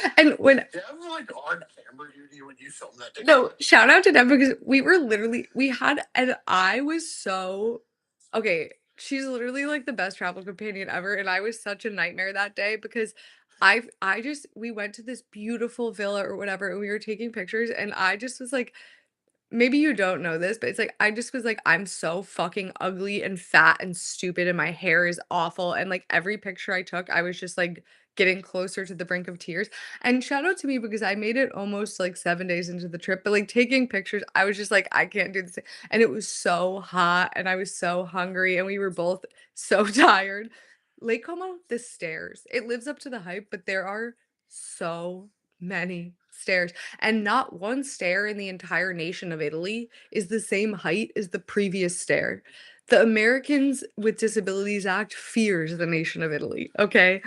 right? And when Dev like on camera duty when you film that no, together. shout out to them because we had, and I was so okay. She's literally like the best travel companion ever, and I was such a nightmare that day because we went to this beautiful villa or whatever, and we were taking pictures, and I just was like, maybe you don't know this, but it's like I just was like, I'm so fucking ugly and fat and stupid, and my hair is awful. And like every picture I took, I was just like getting closer to the brink of tears. And shout out to me because I made it almost like 7 days into the trip, but like taking pictures, I was just like, I can't do this. And it was so hot and I was so hungry, and we were both so tired. Lake Como, the stairs, it lives up to the hype, but there are so many stairs. And not one stair in the entire nation of Italy is the same height as the previous stair. The Americans with Disabilities Act fears the nation of Italy, okay?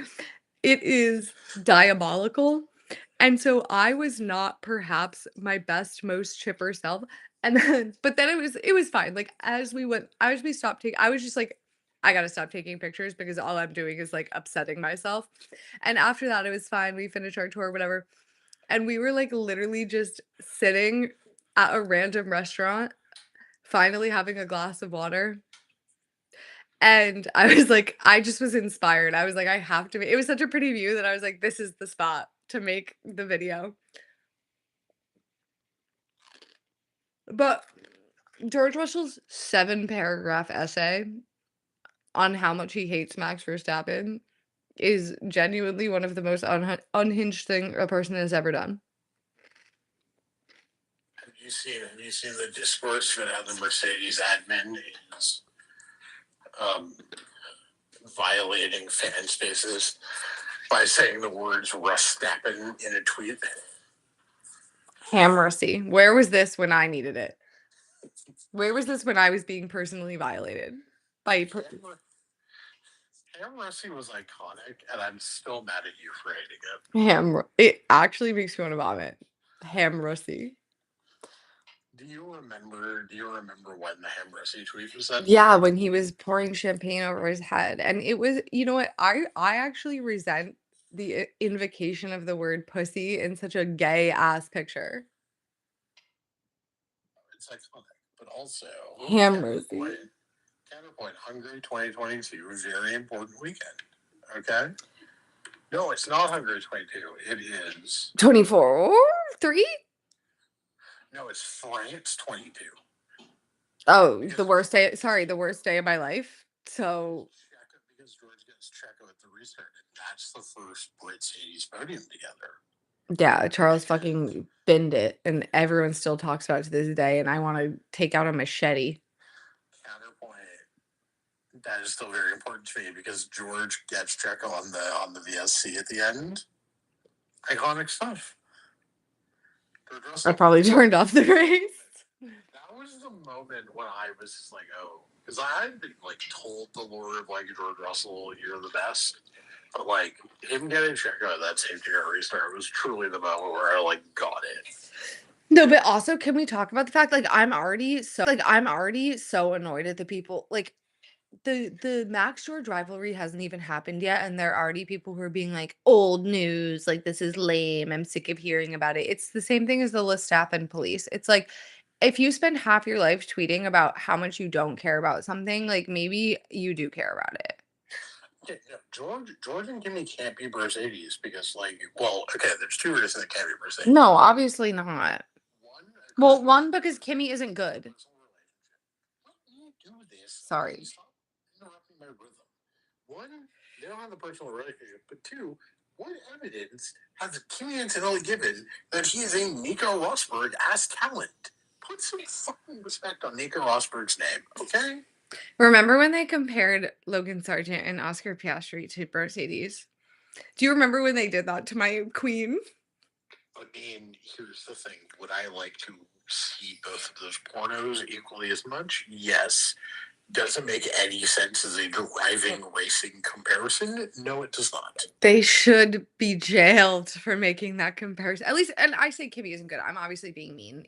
It is diabolical. And so I was not perhaps my best, most chipper self. And then, but then it was fine. Like as we stopped taking, I was just like, I gotta stop taking pictures because all I'm doing is like upsetting myself. And after that, it was fine. We finished our tour, whatever. And we were, like, literally just sitting at a random restaurant, finally having a glass of water, and I was like I just was inspired. I was like, "I have to" it was such a pretty view that I was like, "This is the spot to make the video." But George Russell's 7-paragraph essay on how much he hates Max Verstappen is genuinely one of the most unhinged thing a person has ever done. Have you seen the discourse for how the Mercedes admin is um, violating fan spaces by saying the words Rustappen in a tweet? Hammercy. Where was this when I needed it? Where was this when I was being personally violated by Ham Rusty was iconic, and I'm still mad at you for hating it. It actually makes me want to vomit. Hammercy. Do you remember when the Hammersley tweet was said? Yeah, when he was pouring champagne over his head, and it was you know what? I actually resent the invocation of the word pussy in such a gay ass picture. It's iconic, but also Hammersy. counterpoint. Hungary 2022, very important weekend. Okay. No, it's not Hungary 22. It is 24? 3? no, it's France 22. Oh, Because the worst day sorry, the worst day of my life. So, because George gets Checo at the restart, and that's the first Brit Sadie's podium together. yeah, Charles And fucking binned it, and everyone still talks about it to this day, and I wanna take out a machete. counterpoint, that is still very important to me because George gets Checo on the VSC at the end. Iconic stuff. George I Russell. probably turned off the race. That was the moment when I was just like, oh, because I had been like told the lore of like George Russell, you're the best. But like him getting Checo at that safety car restart was truly the moment where I like got it. No, but also, can we talk about the fact, like, I'm already so annoyed at the people like, the Max George rivalry hasn't even happened yet, and there are already people who are being like, "Old news, like, this is lame, I'm sick of hearing about it." It's the same thing as the Lestaffen police. It's like, if you spend half your life tweeting about how much you don't care about something, like, maybe you do care about it. Yeah, no, George and Kimmy can't be Mercedes because like, well, okay, there's two reasons it can't be Mercedes. No, obviously not. One, Well, one, because Kimmy isn't good. Let me do this. Sorry. Stop interrupting my rhythm. One, they don't have a personal relationship. But two, what evidence has Kimmy Antonelli given that he is a Nico Rosberg ass talent? Put some fucking respect on Nico Rosberg's name, okay? Remember when they compared Logan Sargent and Oscar Piastri to Mercedes? Do you remember when they did that to my queen? I mean, here's the thing. Would I like to see both of those pornos equally as much? Yes. Doesn't make any sense as a driving racing comparison. No, it does not. They should be jailed for making that comparison. At least, and I say Kimmy isn't good. I'm obviously being mean.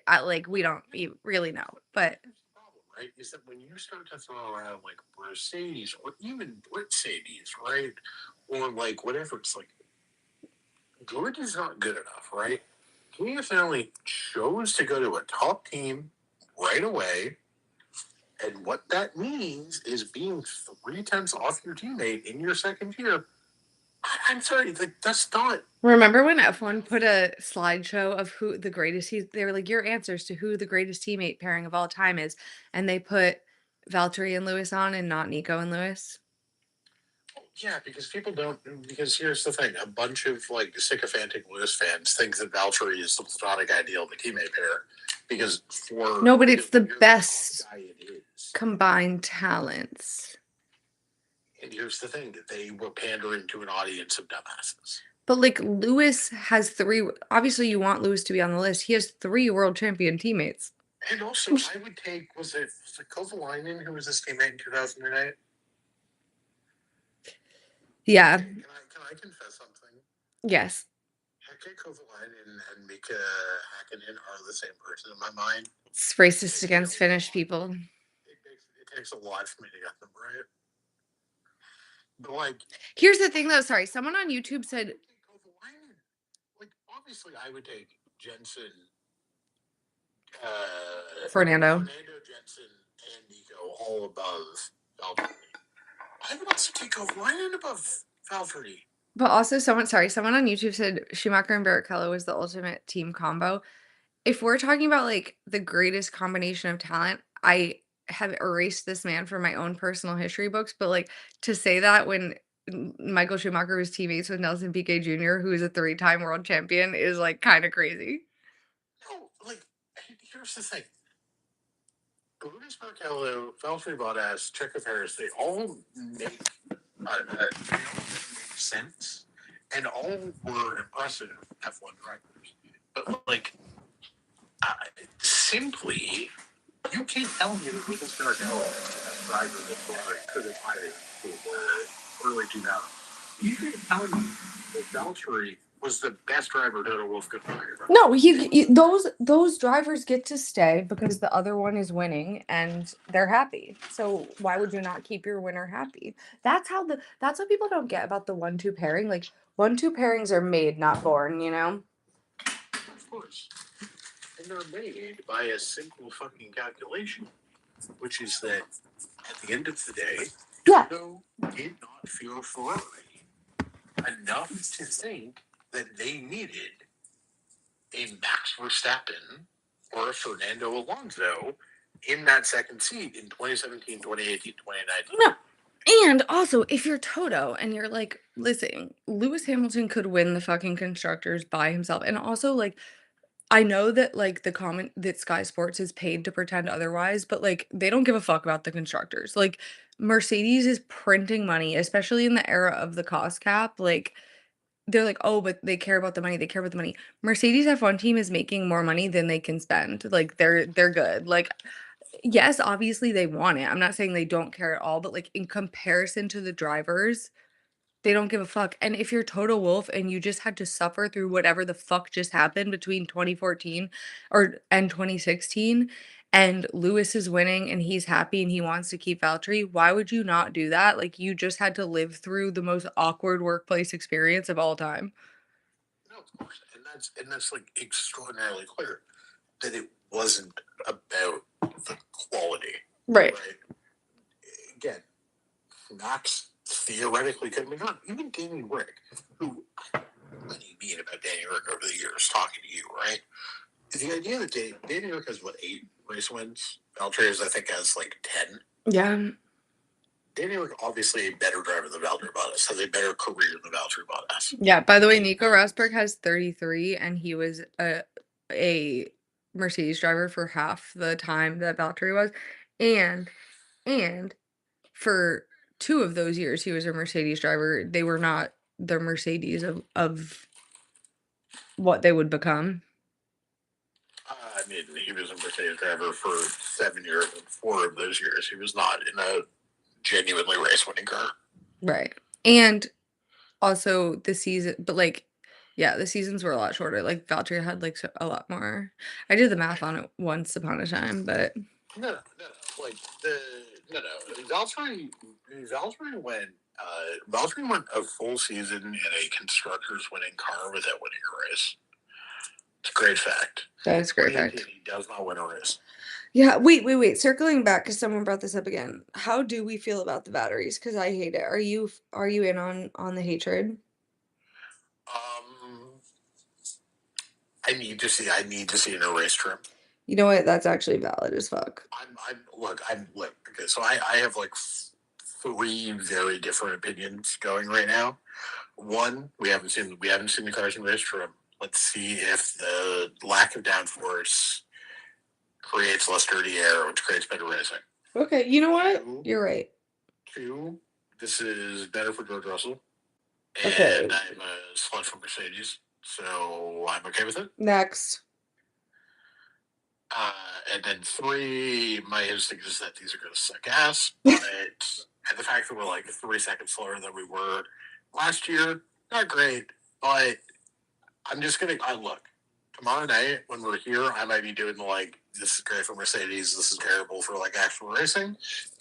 Like, we don't really know, but Here's the problem, right? Is that when you start to throw around like Mercedes or even Mercedes, right? Or like whatever, it's like George is not good enough, right? He finally chose to go to a top team right away. And what that means is being 3 tenths off your teammate in your second year. I'm sorry, like, that's not. remember when F1 put a slideshow of who the greatest they were like, your answers to who the greatest teammate pairing of all time is, and they put Valtteri and Lewis on and not Nico and Lewis. Yeah, because people don't. Because here's the thing: a bunch of like sycophantic Lewis fans think that Valtteri is the platonic ideal of a teammate pair. Because No, but it's because the when you're the top best guy, it is. combined talents. And here's the thing: that they were pandering to an audience of dumbasses. But like Lewis has 3 obviously you want Lewis to be on the list. He has 3 world champion teammates. And also, I would take was it Kovalainen who was his teammate in 2008? Yeah. Can I confess something? Yes. Heike Kovalainen and Mika Hakkinen are the same person in my mind. It's racist against Finnish people. It takes a lot for me to get them right. But like, Here's the thing though, sorry. Someone on YouTube said like obviously I would take Jensen, Fernando. Fernando Jensen, and Nico all above Valtteri. I would also take Kovalainen above Valtteri. But also someone on YouTube said Schumacher and Barrichello was the ultimate team combo. If we're talking about like the greatest combination of talent, I have erased this man from my own personal history books, but like to say that when Michael Schumacher was teammates with Nelson Piquet Jr., who is a 3-time world champion, is like kind of crazy. No, like here's the thing: Brutus Barrichello, Valtteri Bottas, Checo Perez, they all make sense, and all were impressive F1 drivers. But like, simply, you can't tell me that Brutus Barrichello is the best driver that Ferrari could have hired for early 2000s. You can't tell me that Valtteri was the best driver Toto Wolff could find. No, those drivers get to stay because the other one is winning and they're happy. So why would you not keep your winner happy? That's what people don't get about the 1-2 pairing. Like 1-2 pairings are made, not born, you know? Of course. And they're made by a simple fucking calculation, which is that at the end of the day, Yeah. Toto did not feel Ferrari enough to think that they needed a Max Verstappen or a Fernando Alonso in that second seat in 2017, 2018, 2019. No. And also, if you're Toto and you're like, listen, Lewis Hamilton could win the fucking constructors by himself. And also, like, I know that like the comment that Sky Sports is paid to pretend otherwise, but like they don't give a fuck about the constructors. Like Mercedes is printing money, especially in the era of the cost cap. Like they're like, oh, but they care about the money. They care about the money. Mercedes F1 team is making more money than they can spend. Like they're good. Like yes, obviously they want it. I'm not saying they don't care at all, but like in comparison to the drivers, they don't give a fuck. And if you're Total Wolf and you just had to suffer through whatever the fuck just happened between 2014 and 2016, and Lewis is winning and he's happy and he wants to keep Valtteri, why would you not do that? Like you just had to live through the most awkward workplace experience of all time. No, of course, and that's like extraordinarily clear that it wasn't about the quality, Right. right? Again, Max theoretically could have been gone. Even Danny Rick, who what do you mean about Danny Rick over the years talking to you, right? The idea that Danny Rick has what 8 race wins, Valtteri I think has like 10. Yeah. Danny Rick obviously a better driver than Valtteri Bottas, has a better career than Valtteri Bottas. Yeah. By the way, Nico Rosberg has 33 and he was a Mercedes driver for half the time that Valtteri was. And for 2 of those years he was a Mercedes driver, they were not the Mercedes of what they would become. I mean, he was a Mercedes driver for 7 years, and 4 of those years he was not in a genuinely race-winning car. Right. And also the season, but like, yeah, the seasons were a lot shorter. Like Valtteri had like a lot more. I did the math on it once upon a time, but no, like Valtteri went. Valtteri went a full season in a constructors winning car without winning a race. It's a great fact. that is a great fact. He does not win a race. Yeah, wait. Circling back because someone brought this up again. How do we feel about the batteries? Because I hate it. Are you in on the hatred? Um, I need to see. I need to see an erase trim. You know what? That's actually valid as fuck. I'm look. Okay, so I have like 3 very different opinions going right now. One, we haven't seen the cars in race trim. Let's see if the lack of downforce creates less dirty air, which creates better racing. Okay, you know what? You're right. 2, this is better for George Russell. And Okay. I'm a slut for Mercedes, so I'm okay with it. Next. And then 3, my instinct is that these are going to suck ass. But and the fact that we're like 3 seconds slower than we were last year, not great. But I'm just going to look. Tomorrow night, when we're here, I might be doing like, this is great for Mercedes, this is terrible for like actual racing.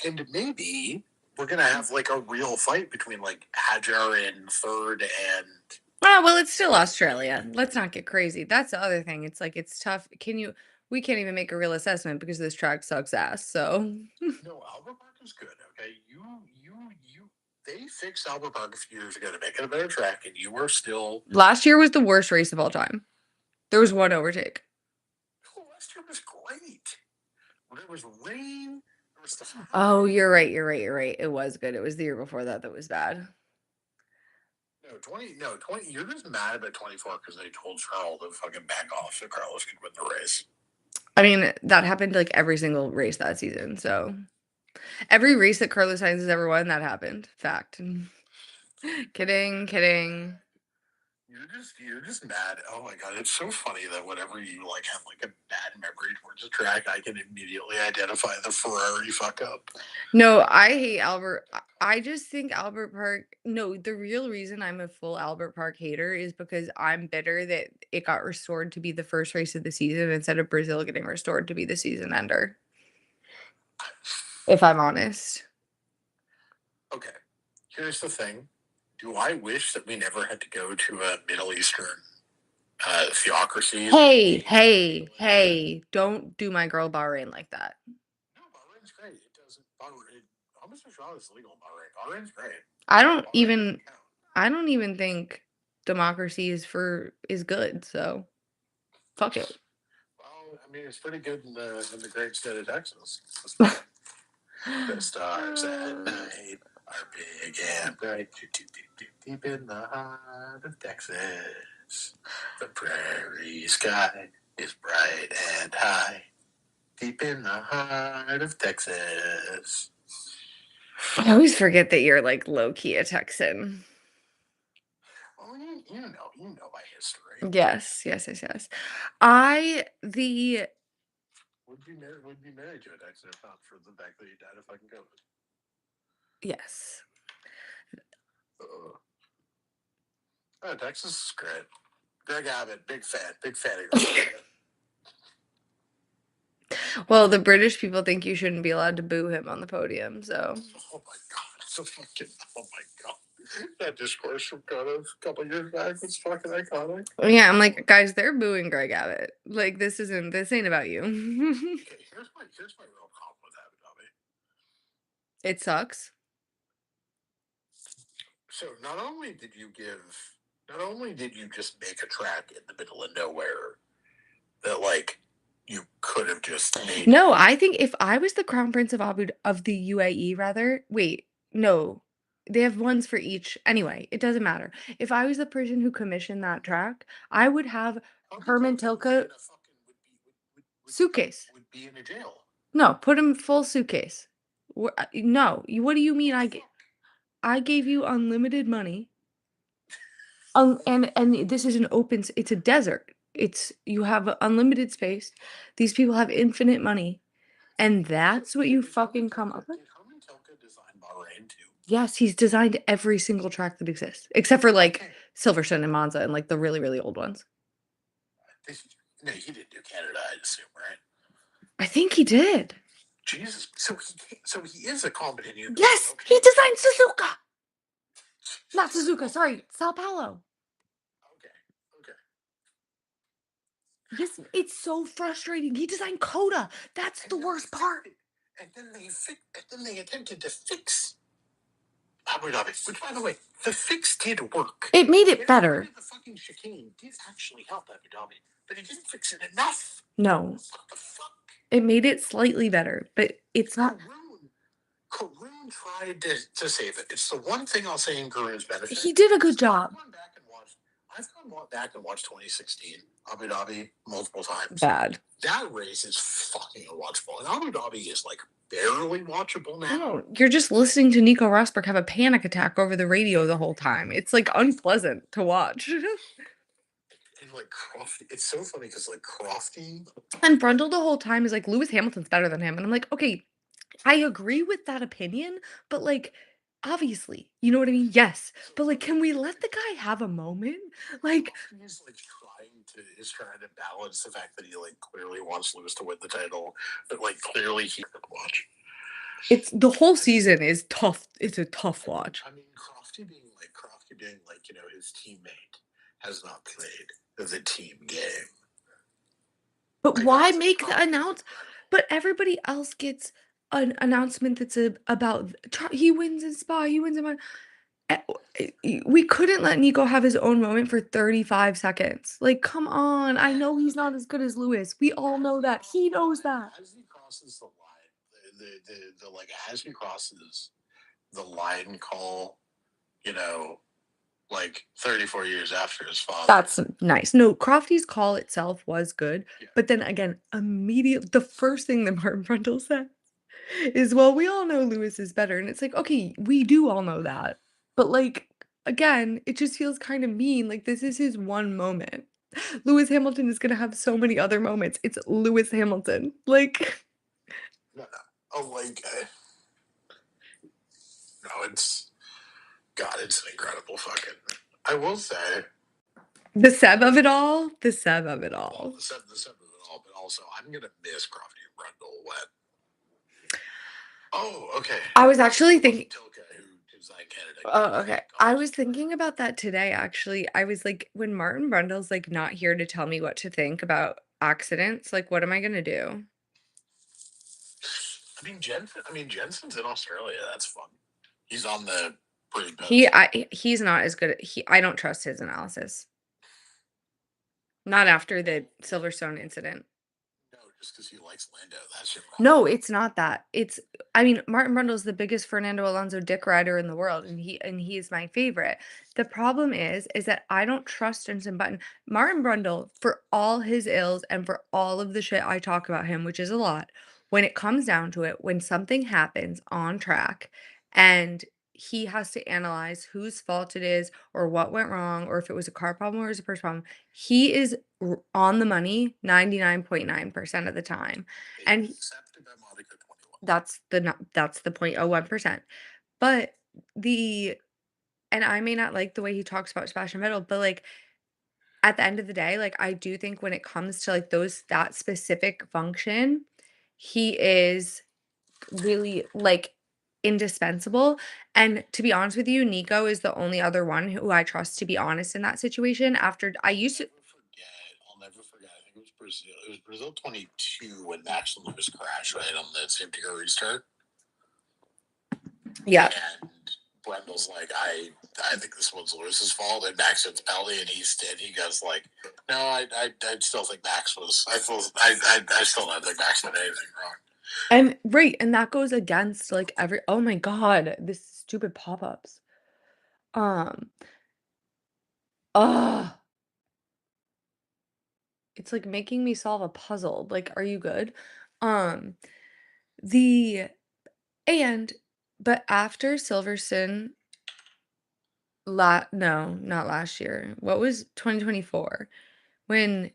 And maybe we're going to have like a real fight between like Hajar in 3rd and. Oh, well, it's still Australia. Let's not get crazy. That's the other thing. It's like it's tough. We can't even make a real assessment because this track sucks ass. So No, Albert Park is good. Okay, they fixed Albert Park a few years ago to make it a better track, and you are still. last year was the worst race of all time. There was one overtake. Oh, last year was great. There was rain. There was stuff. Oh, you're right. It was good. It was the year before that was bad. No, 20. No, 20. You're just mad about 24 because they told Charles to fucking back off so Carlos could win the race. I mean, that happened like every single race that season. So every race that Carlos Sainz has ever won, that happened. Fact. Kidding. You're just mad. Oh my god, it's so funny that whenever you like have like a bad memory towards a track, I can immediately identify the Ferrari fuck up. No, I hate Albert. I just think Albert Park. No, the real reason I'm a full Albert Park hater is because I'm bitter that it got restored to be the first race of the season instead of Brazil getting restored to be the season ender, if I'm honest. Okay, here's the thing. Do I wish that we never had to go to a Middle Eastern theocracy? Hey, hey, hey, don't do my girl Bahrain like that. No, Bahrain's great. It doesn't. Bahrain, homosexuality is legal in Bahrain. Bahrain's great. I don't Bahrain even doesn't count. I don't even think democracy is good, so fuck it. Well, I mean, it's pretty good in the great state of Texas. The stars at night are big and bright, deep in the heart of Texas. The prairie sky is bright and high, deep in the heart of Texas. I always forget that you're like low key a Texan. Well, you know my history. Yes, yes, yes, yes. I the Would be married to a Texan if not for the fact that he died of fucking COVID. yes. Texas is great. Greg Abbott, big fan of Greg Abbott. Well, the British people think you shouldn't be allowed to boo him on the podium, so Oh my god, so fucking, oh my god. That discourse from kind of a couple years back was fucking iconic. yeah, I'm like, guys, they're booing Greg Abbott. Like this ain't about you. Okay, here's my real problem with Abu Dhabi. It sucks. So not only did you just make a track in the middle of nowhere that like you could have just made. No, I think if I was the crown prince of the UAE rather, wait, no. They have ones for each. Anyway, it doesn't matter. If I was the person who commissioned that track, I would have Herman Tilke suitcase. Would be in a jail. No, put him full suitcase. No, what do you mean I gave you unlimited money. And this is it's a desert. It's you have unlimited space. These people have infinite money. And that's what you fucking come up with? Did Herman Tilke design Bahrain too? Yes, he's designed every single track that exists, except for like Silverstone and Monza and like the really, really old ones. No, he didn't do Canada, I assume, right? I think he did. Jesus, so he is a competent human. Yes, he designed Suzuka. Not Suzuka, sorry, Sao Paulo. Okay. Yes, it's so frustrating. He designed Coda. That's the worst part. And then they attempted to fix Abu Dhabi, which, by the way, the fix did work. It made it better. The fucking chicane did actually help Abu Dhabi, but it didn't fix it enough. No. What the fuck? It made it slightly better, but it's not. Karoon tried to save it. It's the one thing I'll say in Karoon's benefit. He did a good job. I've gone back and watched 2016 Abu Dhabi multiple times. Bad. That race is fucking unwatchable, and Abu Dhabi is like barely watchable now. No, you're just listening to Nico Rosberg have a panic attack over the radio the whole time. It's like unpleasant to watch. And like Crofty, it's so funny because like Crofty And Brundle the whole time is like Lewis Hamilton's better than him, and I'm like, okay, I agree with that opinion, but like, obviously, you know what I mean? Yes, but like, can we let the guy have a moment? Like, he's like trying to balance the fact that he like clearly wants Lewis to win the title, but like clearly he can watch. it's the whole season is tough. It's a tough watch. I mean, Crofty being like his teammate has not played the team game. But why make the announce? But everybody else gets an announcement that's about he wins in Spa, he wins in Mon we couldn't let Nico have his own moment for 35 seconds. Like, come on. I know he's not as good as Lewis. We all know that. He knows that. As he crosses the line, the like as he crosses the line call, like 34 years after his father. That's nice. No, Crofty's call itself was good. Yeah. But then again, immediately, the first thing that Martin Brundle said is, well, we all know Lewis is better. And it's like, okay, we do all know that. But like, again, it just feels kind of mean. Like this is his one moment. Lewis Hamilton is gonna have so many other moments. It's Lewis Hamilton. Like No, no. Oh, no, it's God. It's an incredible fucking. I will say, the Seb of it all. The Seb of it well, all. the set of it all, but also I'm gonna miss Crofty and Brundle when. Oh, okay. I was actually thinking Tilka, who's like Canada. oh, okay. I was thinking about that today, actually. I was like, when Martin Brundle's like not here to tell me what to think about accidents, like what am I gonna do? Jensen's in Australia. That's fun. He's on the pretty He's not as good I don't trust his analysis. Not after the Silverstone incident. No, just because he likes Lando. That's your problem. No, it's not that. It's I mean, Martin Brundle's the biggest Fernando Alonso dick rider in the world, and he is my favorite. The problem is that I don't trust Jenson Button. Martin Brundle, for all his ills and for all of the shit I talk about him, which is a lot, when it comes down to it, when something happens on track and he has to analyze whose fault it is or what went wrong or if it was a car problem or it was a person problem, he is on the money 99.9% of the time. And that's the 0.01%. But the and I may not like the way he talks about Sebastian Vettel, but, like, at the end of the day, like, I do think when it comes to, like, that specific function, he is really, like, indispensable, and to be honest with you, Nico is the only other one who I trust to be honest in that situation after I used to I'll never forget. I think it was Brazil. It was Brazil 22 when Max and Lewis crashed right on the safety car restart. yeah. And Brendel's like, I think this one's Lewis's fault, and Max hits penalty, and he goes like, no, I still think Max was. I still don't think Max did anything wrong. And right, and that goes against, like, every oh my god, this stupid pop-ups. Um, ugh, it's, like, making me solve a puzzle, like, are you good? Um, the and but after Silverstone no, not last year, what was 2024? When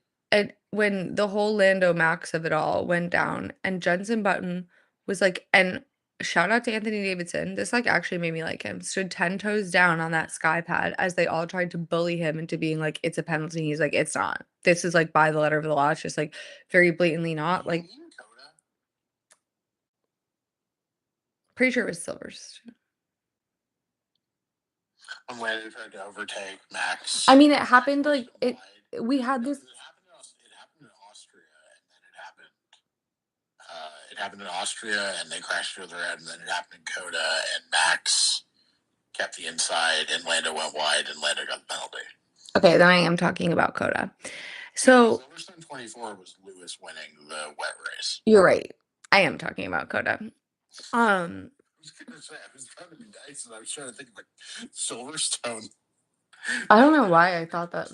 when the whole Lando Max of it all went down and Jenson Button was like and shout out to Anthony Davidson, this, like, actually made me like him, stood 10 toes down on that sky pad as they all tried to bully him into being like, "It's a penalty." He's like, "It's not. This is, like, by the letter of the law." It's just, like, very blatantly not, like pretty sure it was Silverstone. When Lando tried to overtake Max. I mean, it happened, like, we had this It happened in Austria, and then it happened. It happened in Austria, and they crashed to the red, and then it happened in Coda, and Max kept the inside, and Lando went wide, and Lando got the penalty. okay, then I am talking about Coda. So Silverstone 24 was Lewis winning the wet race. you're right. I am talking about Coda. I was gonna say I was trying to be nice, and I was trying to think of like Silverstone. I don't know why I thought that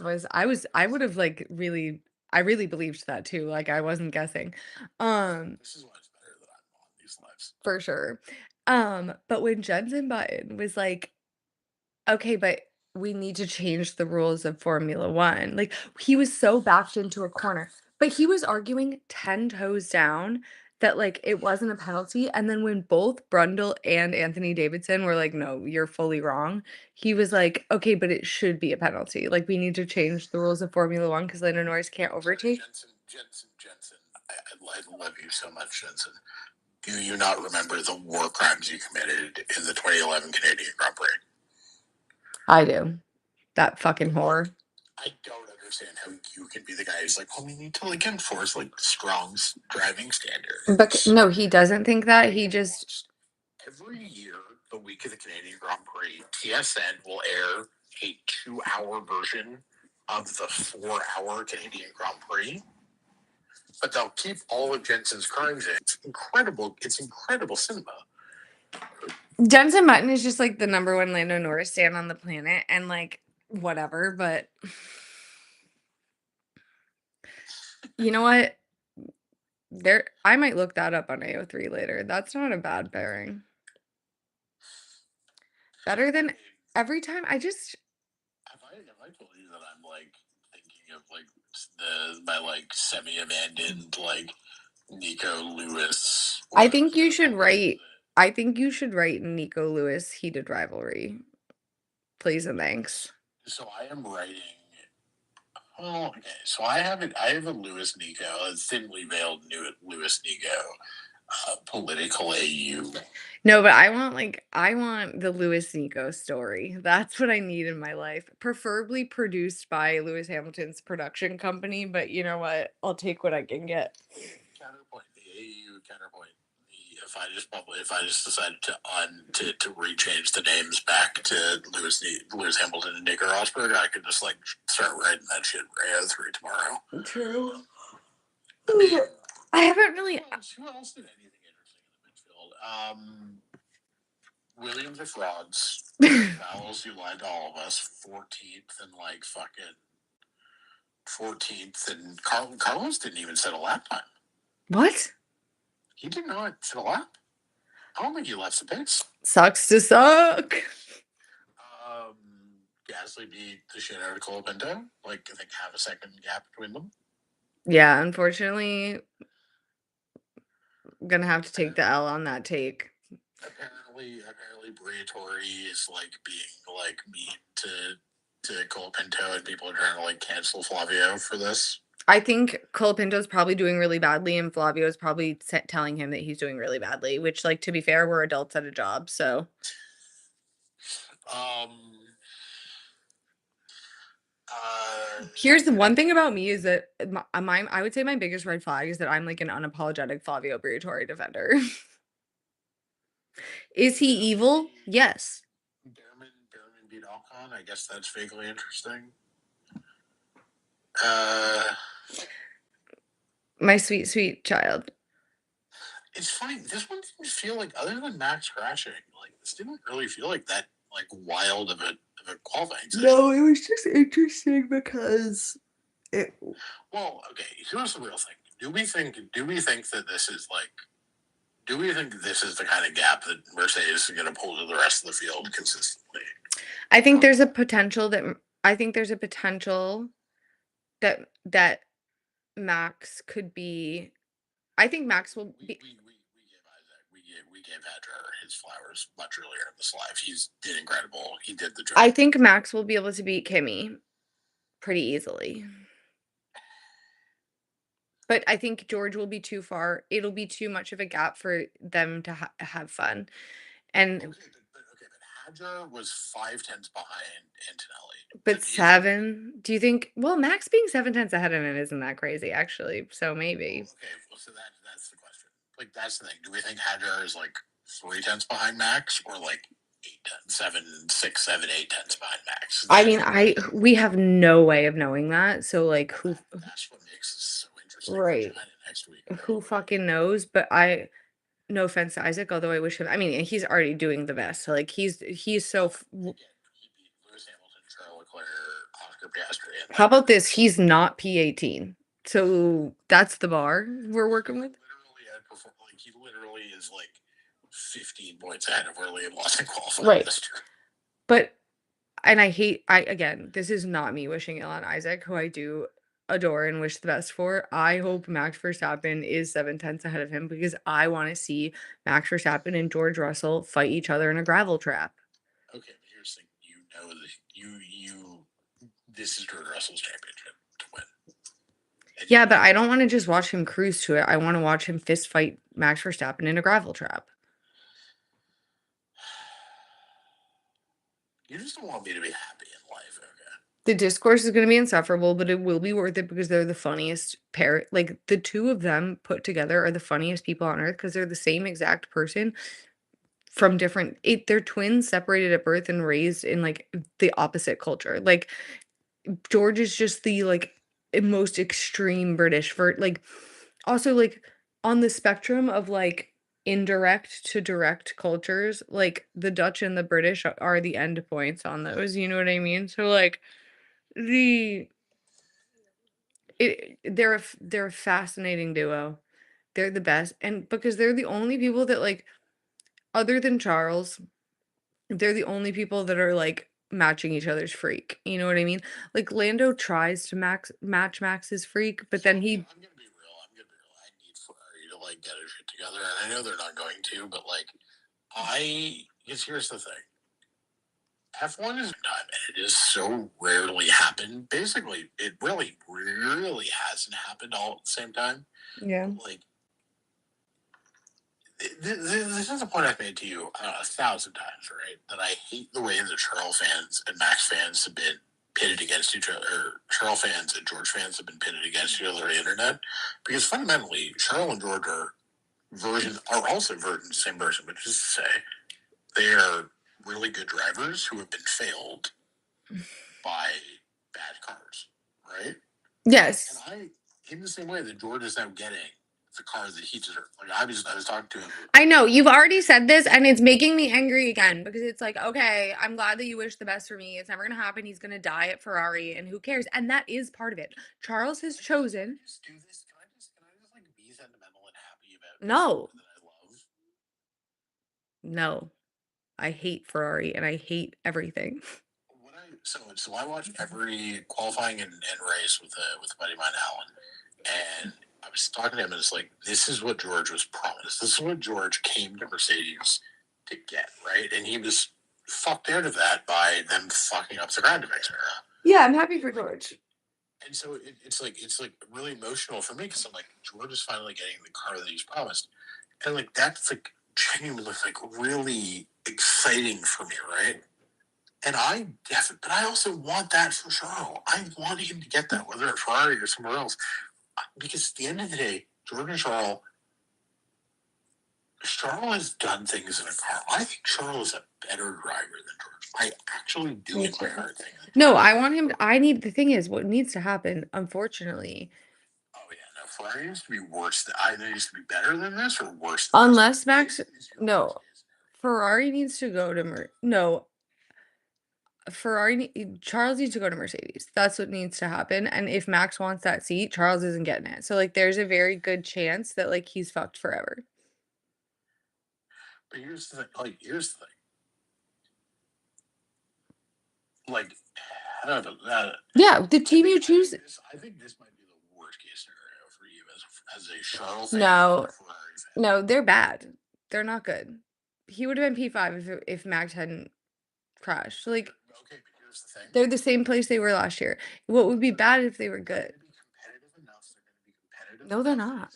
I would have, like, I really believed that too, like, I wasn't guessing. This is why it's better that I'm on these lives. For sure. But when Jenson Button was like, "Okay, but we need to change the rules of Formula One," like, he was so backed into a corner, but he was arguing 10 toes down that, like, it wasn't a penalty, and then when both Brundle and Anthony Davidson were like, "No, you're fully wrong," he was like, "Okay, but it should be a penalty, like, we need to change the rules of Formula One because Lando Norris can't overtake." Jensen, I love you so much, Jensen. Do you not remember the war crimes you committed in the 2011 Canadian Grand Prix? I do. That fucking whore. I don't understand how you can be the guy who's like, well, we need to like enforce like strong driving But standards. no, he doesn't think that, he just Every year, the week of the Canadian Grand Prix, TSN will air a 2-hour version of the 4-hour Canadian Grand Prix. But they'll keep all of Jensen's crimes in. It's incredible. It's incredible cinema. Jenson Button is just, like, the number 1 Lando Norris stan on the planet, and, like, whatever, but you know what? I might look that up on AO3 later. That's not a bad pairing. Better than every time I just Have I told you that I'm like thinking of like my like semi-abandoned like Nico Lewis I was think you gonna should pop into write I think you should write Nico Lewis heated rivalry. Please and thanks. so I am writing. Oh, okay. So I have it. I have a Lewis Nico, a thinly veiled new Lewis Nico, political AU. No, but I want the Louis Nico story. That's what I need in my life. Preferably produced by Lewis Hamilton's production company, but you know what? I'll take what I can get. Counterpoint, the AU counterpoint. If I just decided to rechange the names back to Lewis Hamilton and Nico Rosberg, I could just like start writing that shit right out through tomorrow. True. I mean, I haven't really who else did anything interesting in the midfield? Williams are frauds. Fouls, you lied to all of us. 14th and like fucking 14th, and Carlos didn't even set a lap time. What? He did not set a lap. I don't think he left the pace. Sucks to suck. Um, Gasly beat the shit out of Colapinto. Like, I think half a second gap between them. Yeah, unfortunately, gonna have to take the L on that take. Apparently, Briatore is like being like mean to Colapinto, and people are trying to like cancel Flavio for this. I think Colapinto's probably doing really badly, and Flavio's probably telling him that he's doing really badly, which, like, to be fair, we're adults at a job, so. Um, Here's the one thing about me is that I would say my biggest red flag is that I'm like an unapologetic Flavio Briatore defender. Is he evil? Yes. Behrman beat Alcon. I guess that's vaguely interesting. Uh, My sweet, sweet child. it's funny. This one didn't feel like, other than Max crashing, like this didn't really feel like that like wild of a qualifying session. No, it was just interesting because it. Well, okay. Here's the real thing. Do we think that this is like? Do we think this is the kind of gap that Mercedes is going to pull to the rest of the field consistently? I think there's a potential that I think there's a potential that Max could be. I think Max will be. We gave Hadjar his flowers much earlier in this live. He's did incredible. He did the job. I think Max will be able to beat Kimmy pretty easily. But I think George will be too far. It'll be too much of a gap for them to have fun. And But Hadjar was 5 tenths behind Antonelli. but 7, do you think well, Max being 7 tenths ahead of him isn't that crazy actually. So maybe. Okay, well, so that's the question. Like that's the thing. Do we think Hadjar is like 3 tenths behind Max, or like 8 tenths, 7, 6, 7, 8 tenths behind Max? I mean, we have no way of knowing that. So like that's what makes this so interesting. Right. Next week. Who fucking knows? But no offense to Isaac, although I wish him I mean, he's already doing the best. So like he's so He beat Lewis Hamilton, Charles Leclerc, Oscar Piastri. How about this? He's not P18. So that's the bar we're working with. He literally is like 15 points ahead of where Liam Lawson qualified Right. this year. But and I again, this is not me wishing ill on Isaac, who I do adore and wish the best for. I hope Max Verstappen is 7 tenths ahead of him because I want to see Max Verstappen and George Russell fight each other in a gravel trap. Okay, but here's the thing. You know that this is George Russell's championship to win. Yeah, but I don't want to just watch him cruise to it. I want to watch him fist fight Max Verstappen in a gravel trap. You just don't want me to be happy in life, okay? The discourse is going to be insufferable, but it will be worth it because they're the funniest pair. Like the two of them put together are the funniest people on earth because they're the same exact person from different. They're twins separated at birth and raised in like the opposite culture. Like George is just the like most extreme British for like also like on the spectrum of like indirect to direct cultures, like the Dutch and the British are the end points on those, you know what I mean? So like the they're a fascinating duo. They're the best, and because they're the only people that, like other than Charles, they're the only people that are, like, matching each other's freak. You know what I mean? Like Lando tries to match Max's freak, but So then I'm gonna be real. I'm gonna be real. I need Ferrari to like get his shit together, and I know they're not going to, but like guess here's the thing. F1 is time, and it is so rarely happened. Basically, it really, really hasn't happened all at the same time. yeah. But like, this is a point I've made to you 1,000 times, right? That I hate the way that Charles fans and Max fans have been pitted against each other, or Charles fans and George fans have been pitted against each other on the internet, because fundamentally, Charles and George are also the same version, which is to say, they are really good drivers who have been failed by bad cars, right? Yes. And in the same way that George is now getting the car that he deserves. Like I was talking to him. I know you've already said this, and it's making me angry again because it's like, okay, I'm glad that you wish the best for me. It's never gonna happen. He's gonna die at Ferrari, and who cares? And that is part of it. Charles has chosen. Just do this. Can I just like be sentimental and happy about No, that I love? no, I hate Ferrari, and I hate everything. So I watched every qualifying and race with a buddy of mine, Alan, and I was talking to him, and it's like this is what George was promised. This is what George came to Mercedes to get, right? And he was fucked out of that by them fucking up the ground defects era. Yeah, I'm happy for George. And so it's like really emotional for me because I'm like George is finally getting the car that he's promised, and like that's like genuinely like really exciting for me, right? And but I also want that for Charles. I want him to get that, whether at Ferrari or somewhere else, because at the end of the day, George and Charles has done things in a car. I think Charles is a better driver than George. I actually do in my heart think. No, I want him to, I need, the thing is, what needs to happen, unfortunately, Oh yeah, no, Ferrari needs to be worse. Either needs to be better than this or worse than unless this. Max, no, Worst case. Ferrari needs to go to no, Charles needs to go to Mercedes. That's what needs to happen. And if Max wants that seat, Charles isn't getting it. So like there's a very good chance that like he's fucked forever. But here's the thing. Here's the thing. Like, I don't know. Yeah, the team you choose. I think this might be the worst case scenario for you as a Charles fan. No, Ferrari fan. no, they're bad. They're not good. He would have been P5 if Max hadn't crashed. Like, okay, but here's the thing. they're the same place they were last year. What would be bad if they were good? No, they're not.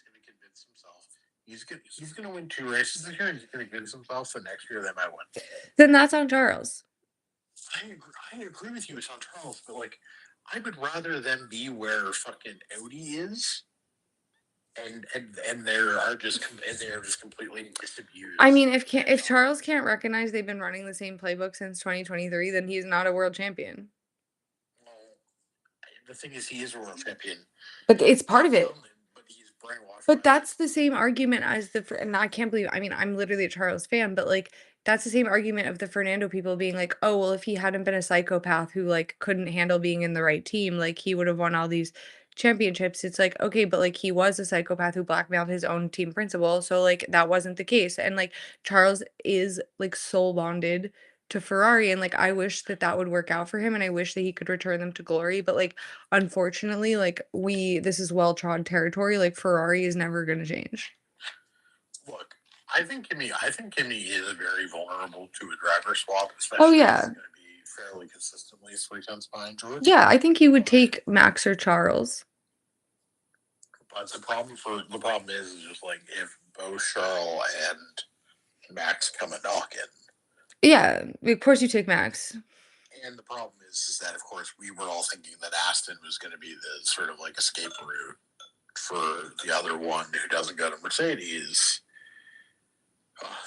He's going to convince himself. He's going to win 2 races this year, and he's going to convince himself that next year they might win. Then that's on Charles. I agree with you. It's on Charles, but like, I would rather them be where fucking Audi is, and they're just completely disabused. I mean, if Charles can't recognize they've been running the same playbook since 2023, then he's not a world champion. Well, the thing is, he is a world champion, but it's part of it. But he's brainwashed. But that's the same argument as and I can't believe. I mean, I'm literally a Charles fan, but like that's the same argument of the Fernando people being like, oh well, if he hadn't been a psychopath who like couldn't handle being in the right team, like he would have won all these championships. It's like, okay, but like he was a psychopath who blackmailed his own team principal, so like that wasn't the case. And like Charles is like soul bonded to Ferrari, and like I wish that that would work out for him, and I wish that he could return them to glory, but like unfortunately, like this is well-trod territory, like Ferrari is never going to change. Look, I think Kimi is very vulnerable to a driver swap, especially Oh yeah. if he's going to be fairly consistently 3 tenths behind George. Yeah, I think he would take Max or Charles. But the problem is just like if both Charles and Max come a knocking. Yeah, of course you take Max. And the problem is that of course we were all thinking that Aston was going to be the sort of like escape route for the other one who doesn't go to Mercedes.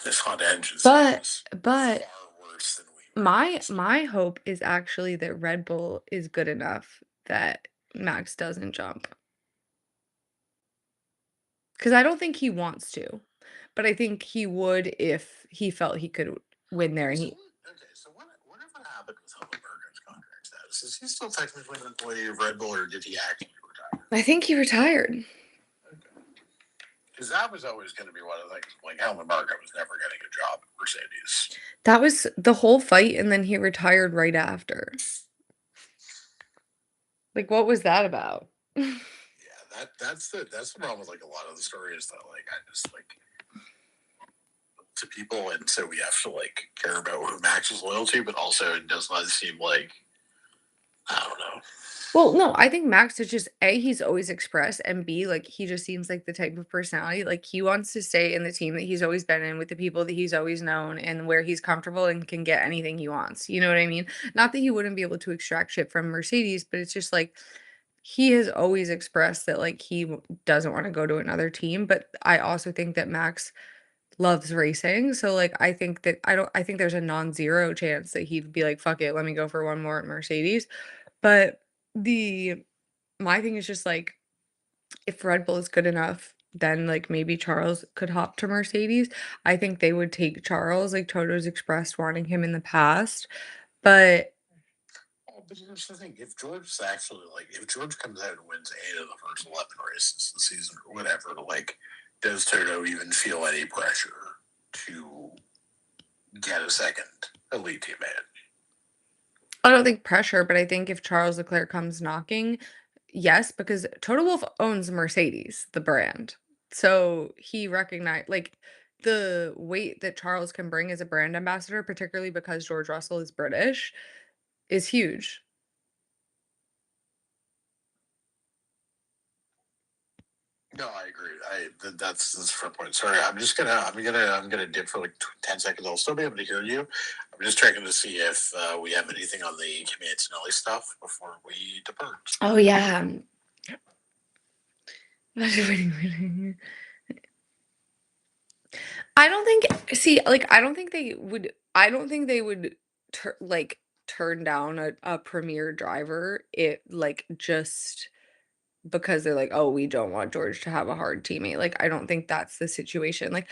This Honda engine but far worse than my hope is actually that Red Bull is good enough that Max doesn't jump. Because I don't think he wants to, but I think he would if he felt he could win there. And so whatever happened with Hulkenberg's contract status? Is he still technically an employee of Red Bull, or did he actually retire? I think he retired. because that was always going to be one of the things. Like Helmut Marko was never getting a job at Mercedes. That was the whole fight, and then he retired right after. Like, what was that about? Yeah, that's the problem with like a lot of the stories that like I just like to people, and so we have to like care about who Max is loyal to, but also it does not seem like I don't know. Well, no, I think Max is just A, he's always expressed, and B, like, he just seems like the type of personality, like, he wants to stay in the team that he's always been in with the people that he's always known and where he's comfortable and can get anything he wants, you know what I mean? Not that he wouldn't be able to extract shit from Mercedes, but it's just like, he has always expressed that, like, he doesn't wanna go to another team, but I also think that Max loves racing, so, like, I think there's a non-zero chance that he'd be like, "Fuck it, let me go for one more at Mercedes," but the my thing is just, like, if Red Bull is good enough, then, like, maybe Charles could hop to Mercedes. I think they would take Charles, like, Toto's expressed wanting him in the past, but Oh, but here's the thing: if George's actually like, if George comes out and wins 8 of the first 11 races of the season or whatever, like, does Toto even feel any pressure to get a second elite teammate? I don't think pressure, but I think if Charles Leclerc comes knocking, yes, because Toto Wolff owns Mercedes, the brand. So he recognized like the weight that Charles can bring as a brand ambassador, particularly because George Russell is British, is huge. No, I agree. That's a fair point. Sorry, I'm gonna dip for like 10 seconds. I'll still be able to hear you. I'm just checking to see if we have anything on the Kimi Antonelli stuff before we depart. Oh yeah. I don't think see, like, I don't think they would turn down a premier driver it like just because they're like, "Oh, we don't want George to have a hard teammate." Like, I don't think that's the situation. Like,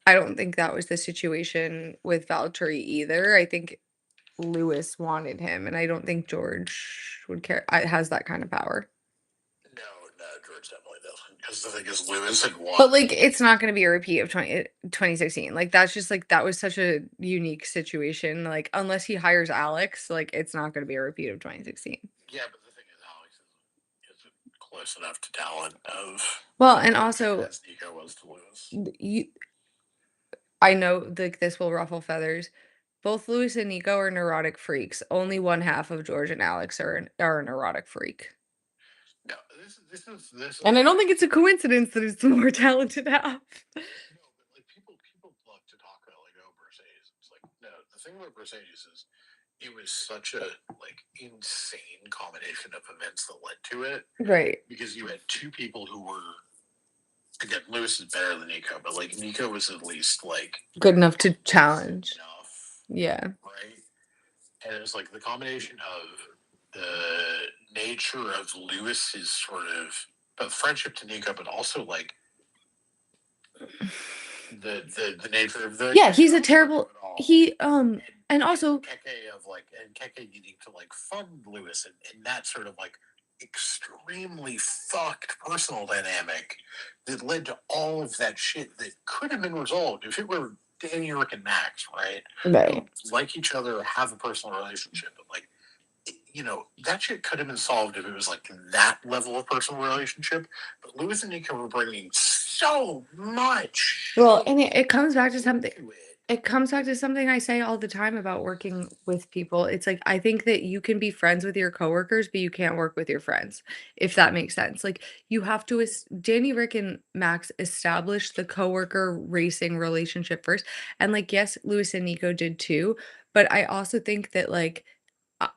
I don't think that was the situation with Valtteri either. I think Lewis wanted him, and I don't think George would care has that kind of power. No, no, George definitely doesn't. Because the thing is, Lewis had won. But, like, it's not gonna be a repeat of 2016. Like, that's just, like that was such a unique situation, like, unless he hires Alex, like, it's not gonna be a repeat of 2016. Yeah, but the thing is, Alex isn't close enough to talent of Well, and also, as Nico was to Lewis. you I know, like, this will ruffle feathers. Both Lewis and Nico are neurotic freaks. Only one half of George and Alex are a neurotic freak. No, this is And I don't think it's a coincidence that it's the more talented half. no, but like people love to talk about like Mercedes. It's like no, the thing about Mercedes is it was such a like insane combination of events that led to it Right. because you had two people who were again Lewis is better than Nico, but like Nico was at least like Good enough to challenge. enough, Yeah. right? And it was like the combination of the nature of Lewis's sort of both friendship to Nico, but also like the nature of the Yeah, he's a terrible he and also and Keke needing to like fund Lewis and that sort of like extremely fucked personal dynamic that led to all of that shit that could have been resolved if it were Danny, Rick, and Max, right? right. Who like each other, have a personal relationship, but like that shit could have been solved if it was like that level of personal relationship. But Lewis and Nico were bringing so much. Well, and it comes back to something into it. it comes back to something I say all the time about working with people. It's like I think that you can be friends with your coworkers, but you can't work with your friends, if that makes sense. Like you have to Danny, Rick, and Max establish the coworker racing relationship first. And like, yes, Lewis and Nico did too. But I also think that like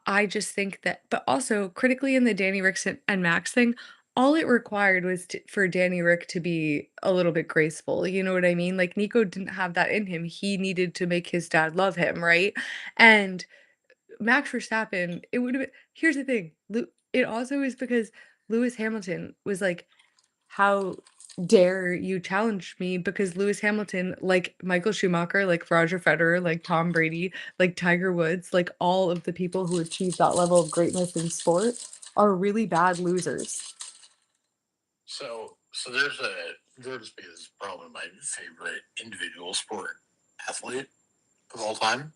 I just think that, but also critically in the Danny Rick and Max thing, all it required was for Danny Rick to be a little bit graceful, you know what I mean? Like, Nico didn't have that in him, he needed to make his dad love him, right? And Max Verstappen, it would've been here's the thing, it also is because Lewis Hamilton was like, "How dare you challenge me?" Because Lewis Hamilton, like Michael Schumacher, like Roger Federer, like Tom Brady, like Tiger Woods, like all of the people who achieve that level of greatness in sport are really bad losers. So there's a Jordan Speed is probably my favorite individual sport athlete of all time.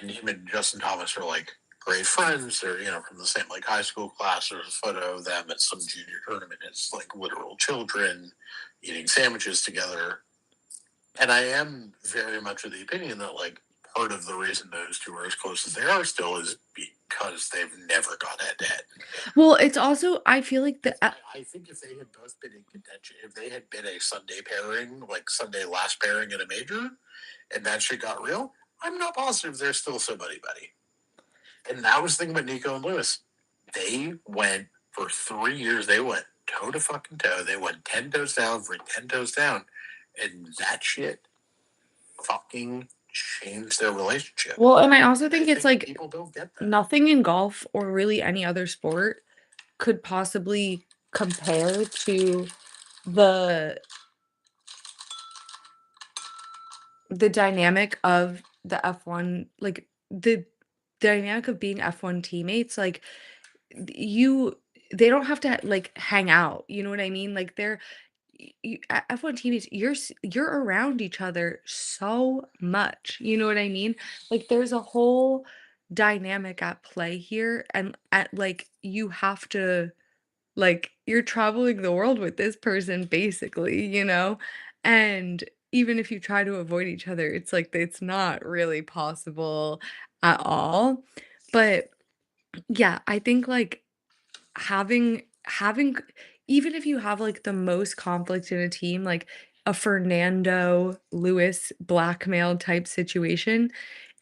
And him and Justin Thomas are like great friends. They're, from the same like high school class. There's a photo of them at some junior tournament. It's like literal children eating sandwiches together. And I am very much of the opinion that like part of the reason those two are as close as they are still is because they've never gone head to head. Well, it's also I feel like I think if they had both been in contention, if they had been a Sunday pairing, like Sunday last pairing in a major, and that shit got real, I'm not positive they're still so buddy buddy. And that was the thing about Nico and Lewis. They went for 3 years. They went toe to fucking toe. They went 10 toes down for 10 toes down, and that shit fucking changed their relationship. well, and I also think it's think like people don't get that. nothing in golf or really any other sport could possibly compare to the the dynamic of the F1, like the dynamic of being F1 teammates. Like you they don't have to like hang out, you know what I mean? Like F1 teammates, you're around each other so much, you know what I mean? Like there's a whole dynamic at play here, and at like you have to like you're traveling the world with this person basically, you know? And even if you try to avoid each other, it's like it's not really possible at all. But yeah, I think like having even if you have like the most conflict in a team, like a Fernando Lewis blackmail type situation,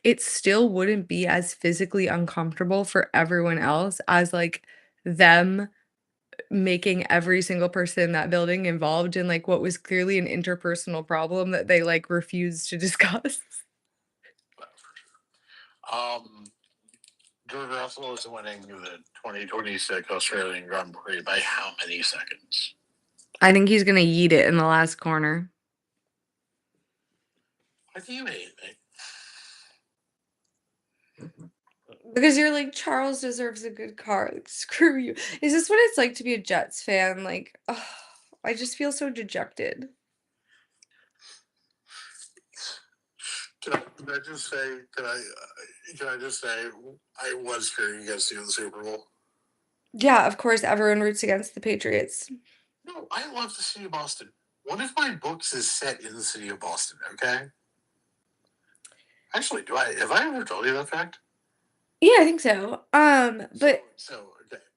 it still wouldn't be as physically uncomfortable for everyone else as like them making every single person in that building involved in like what was clearly an interpersonal problem that they like refused to discuss. Um, George Russell is winning the 2026 Australian Grand Prix by how many seconds? I think he's gonna yeet it in the last corner. I think you hate me. Because you're like, Charles deserves a good car. Like, screw you. Is this what it's like to be a Jets fan? Like, ugh, I just feel so dejected. Can I just say? Can I just say? I was cheering against you in the Super Bowl. Yeah, of course, everyone roots against the Patriots. No, I love the city of Boston. One of my books is set in the city of Boston. Okay. Actually, have I ever told you that fact? Yeah, I think so. But Okay,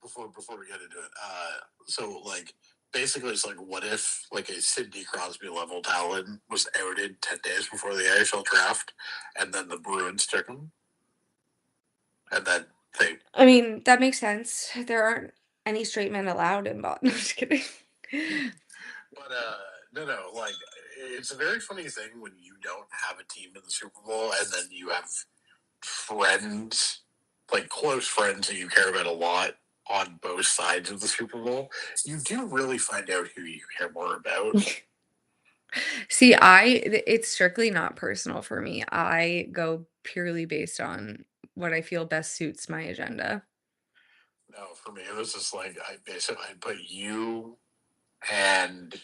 before we get into it, so like basically it's like what if like a Sidney Crosby level talent was outed 10 days before the AHL draft, and then the Bruins took him, and then they. I mean, that makes sense. There aren't any straight men allowed in Boston. No, just kidding. But no, like it's a very funny thing when you don't have a team in the Super Bowl, and then you have friends, like close friends who you care about a lot on both sides of the Super Bowl. You do really find out who you care more about. See, it's strictly not personal for me. I go purely based on what I feel best suits my agenda. No, for me, it was just like I put you and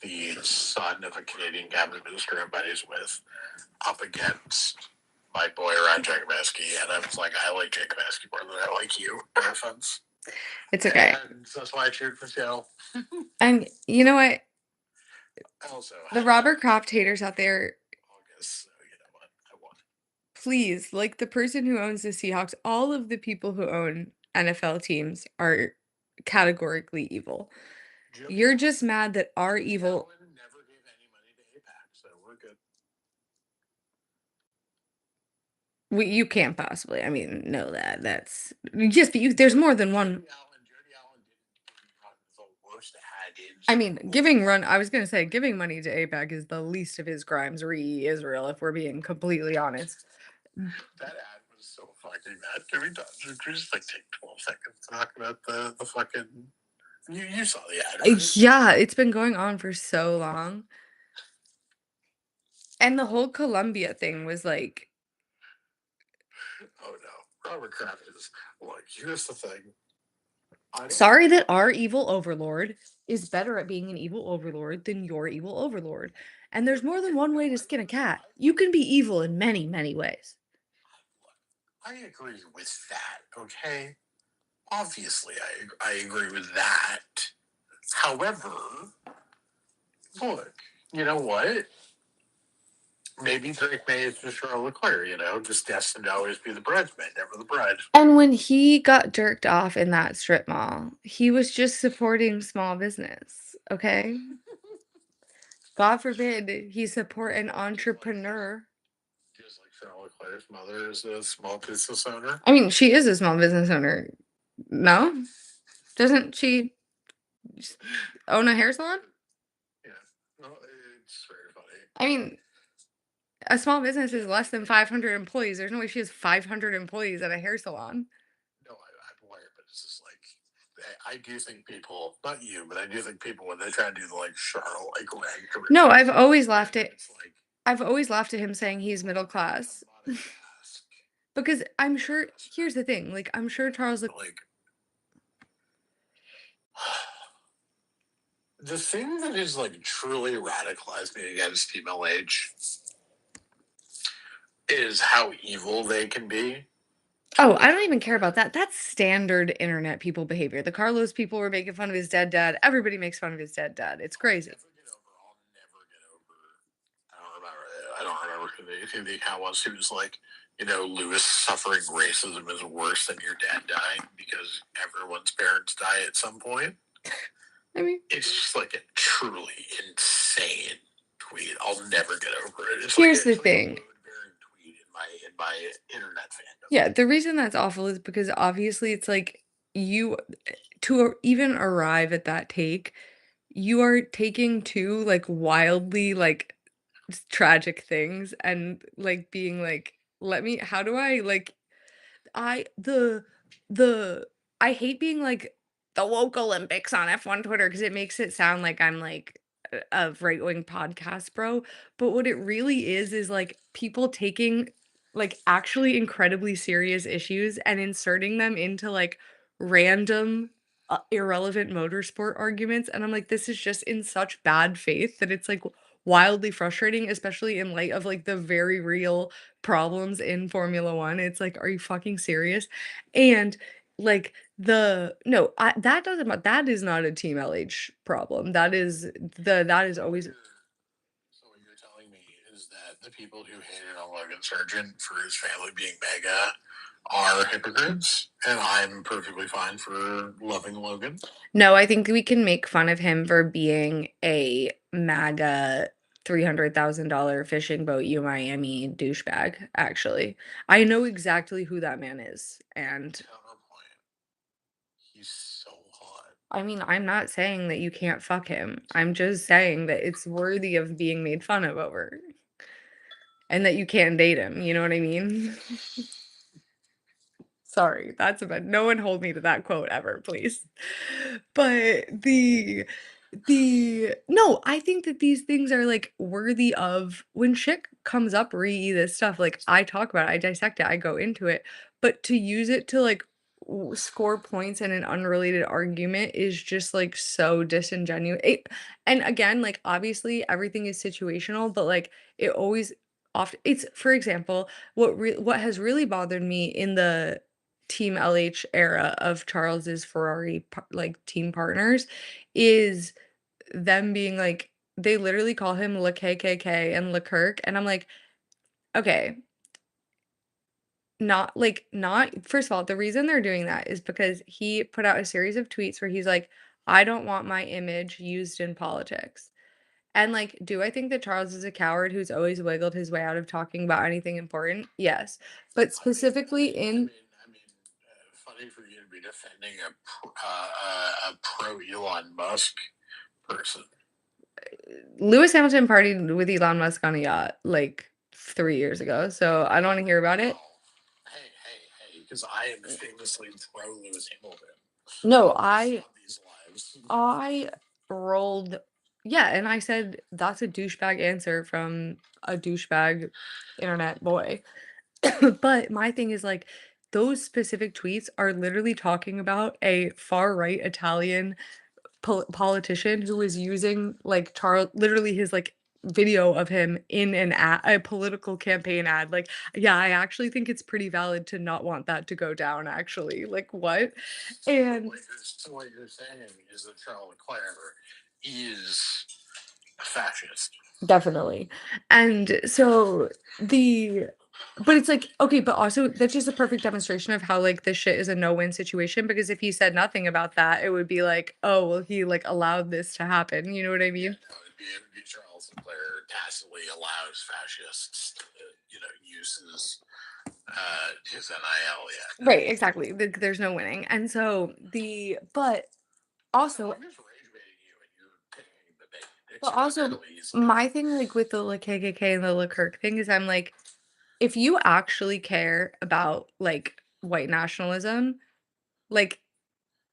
the son of a Canadian cabinet minister I'm buddies with up against my boy Ryan Jacobeski, and I was like, I like Jacobeski more than I like you. No offense. It's okay. And that's why I cheered for Seattle. And you know what? Also, The Robert Kraft haters out there, August, so you know what? I won. please, like the person who owns the Seahawks, all of the people who own NFL teams are categorically evil. You're just mad that our evil. Allen never gave any money to APAC, so we're good. You can't possibly. I mean, know that. That's yes, but there's more than one. Jody Allen didn't run the worst ad in. I mean, giving run. I was gonna say giving money to APAC is the least of his crimes re Israel, if we're being completely honest. That ad was so fucking bad. Can we just like take 12 seconds to talk about the fucking. You saw the ad, right? Yeah, it's been going on for so long. And the whole Columbia thing was like, Oh no, Robert Kraft is. Look, here's the thing. sorry that our evil overlord is better at being an evil overlord than your evil overlord. And there's more than one way to skin a cat. You can be evil in many, many ways. I agree with that. Okay, obviously, I agree with that. However, look, you know what? Maybe Drake May is just Charles Leclerc, just destined to always be the bridesmaid, never the bride. And when he got jerked off in that strip mall, he was just supporting small business, okay? God forbid he support an entrepreneur. Just like Charles Leclerc's mother is a small business owner. I mean, she is a small business owner. No? Doesn't she own a hair salon? Yeah, no, it's very funny. I mean, a small business is less than 500 employees. There's no way she has 500 employees at a hair salon. No, I'm aware, but it's just like I do think people, not you, but I do think people when they try to do the like Charlotte like rag. No, I've always laughed at It's like I've always laughed at him saying he's middle class. Because I'm sure here's the thing, like, I'm sure Charles like the thing that is like truly radicalized me against female age is how evil they can be. Oh, I don't even care about that. That's standard internet people behavior. The Carlos people were making fun of his dead dad. Everybody makes fun of his dead dad. It's crazy. I'll never get over. I don't remember who the account was. Who was like, Lewis suffering racism is worse than your dad dying because everyone's parents die at some point. I mean, it's just like a truly insane tweet. I'll never get over it. Here's the thing. Like tweet in my internet fandom. Yeah, the reason that's awful is because obviously it's like you to even arrive at that take, you are taking two like wildly like tragic things and like being like, let me, how do I like I the I hate being like the woke Olympics on F1 Twitter because it makes it sound like I'm like a right-wing podcast bro, but what it really is like people taking like actually incredibly serious issues and inserting them into like random irrelevant motorsport arguments, and I'm like, this is just in such bad faith that it's like wildly frustrating, especially in light of like the very real problems in Formula 1. It's like, are you fucking serious? And like that doesn't that is not a Team LH problem. That is always. So what you're telling me is that the people who hated on Logan Sargent for his family being mega are hypocrites, and I'm perfectly fine for loving Logan. No, I think we can make fun of him for being a MAGA $300,000 fishing boat U Miami douchebag, actually. I know exactly who that man is, and Counterpoint. He's so hot. I mean, I'm not saying that you can't fuck him. I'm just saying that it's worthy of being made fun of over. And that you can't date him, you know what I mean? Sorry, that's a bit no one hold me to that quote ever, please. But no, I think that these things are like worthy of when shit comes up re this stuff, like I talk about it, I dissect it, I go into it, but to use it to like score points in an unrelated argument is just like so disingenuous. And again, like obviously everything is situational, but like it always often it's for example, what has really bothered me in the Team LH era of Charles's Ferrari like team partners is them being like they literally call him Le KKK and Leclerc, and I'm like, okay, not first of all, the reason they're doing that is because he put out a series of tweets where he's like, I don't want my image used in politics. And like, do I think that Charles is a coward who's always wiggled his way out of talking about anything important? Yes. But specifically in funny for you to be defending a pro Elon Musk person. Lewis Hamilton partied with Elon Musk on a yacht like 3 years ago, so I don't wanna hear about it. Hey, because I am famously pro Lewis Hamilton. No, I rolled yeah, and I said, "That's a douchebag answer from a douchebag internet boy." But my thing is, like, those specific tweets are literally talking about a far-right Italian politician who was using, like, Charles literally his, like, video of him in a political campaign ad, like, yeah, I actually think it's pretty valid to not want that to go down, actually, like, what? And So what you're saying is that Charles Leclerc is a fascist. definitely. And so the but it's like, okay, but also that's just a perfect demonstration of how, like, this shit is a no-win situation because if he said nothing about that, it would be like, "Oh, well, he, like, allowed this to happen." You know what I Yeah, mean? no, it'd be Charles Leclerc tacitly allows fascists to, uses his NIL. Yeah, no. Right, exactly. There's no winning. And so but No, also I'm just rage baiting you, and you're picking the bait. It's but also readily easily. my thing, like, with the, like, KKK and the Leclerc thing is I'm like, if you actually care about, like, white nationalism, like,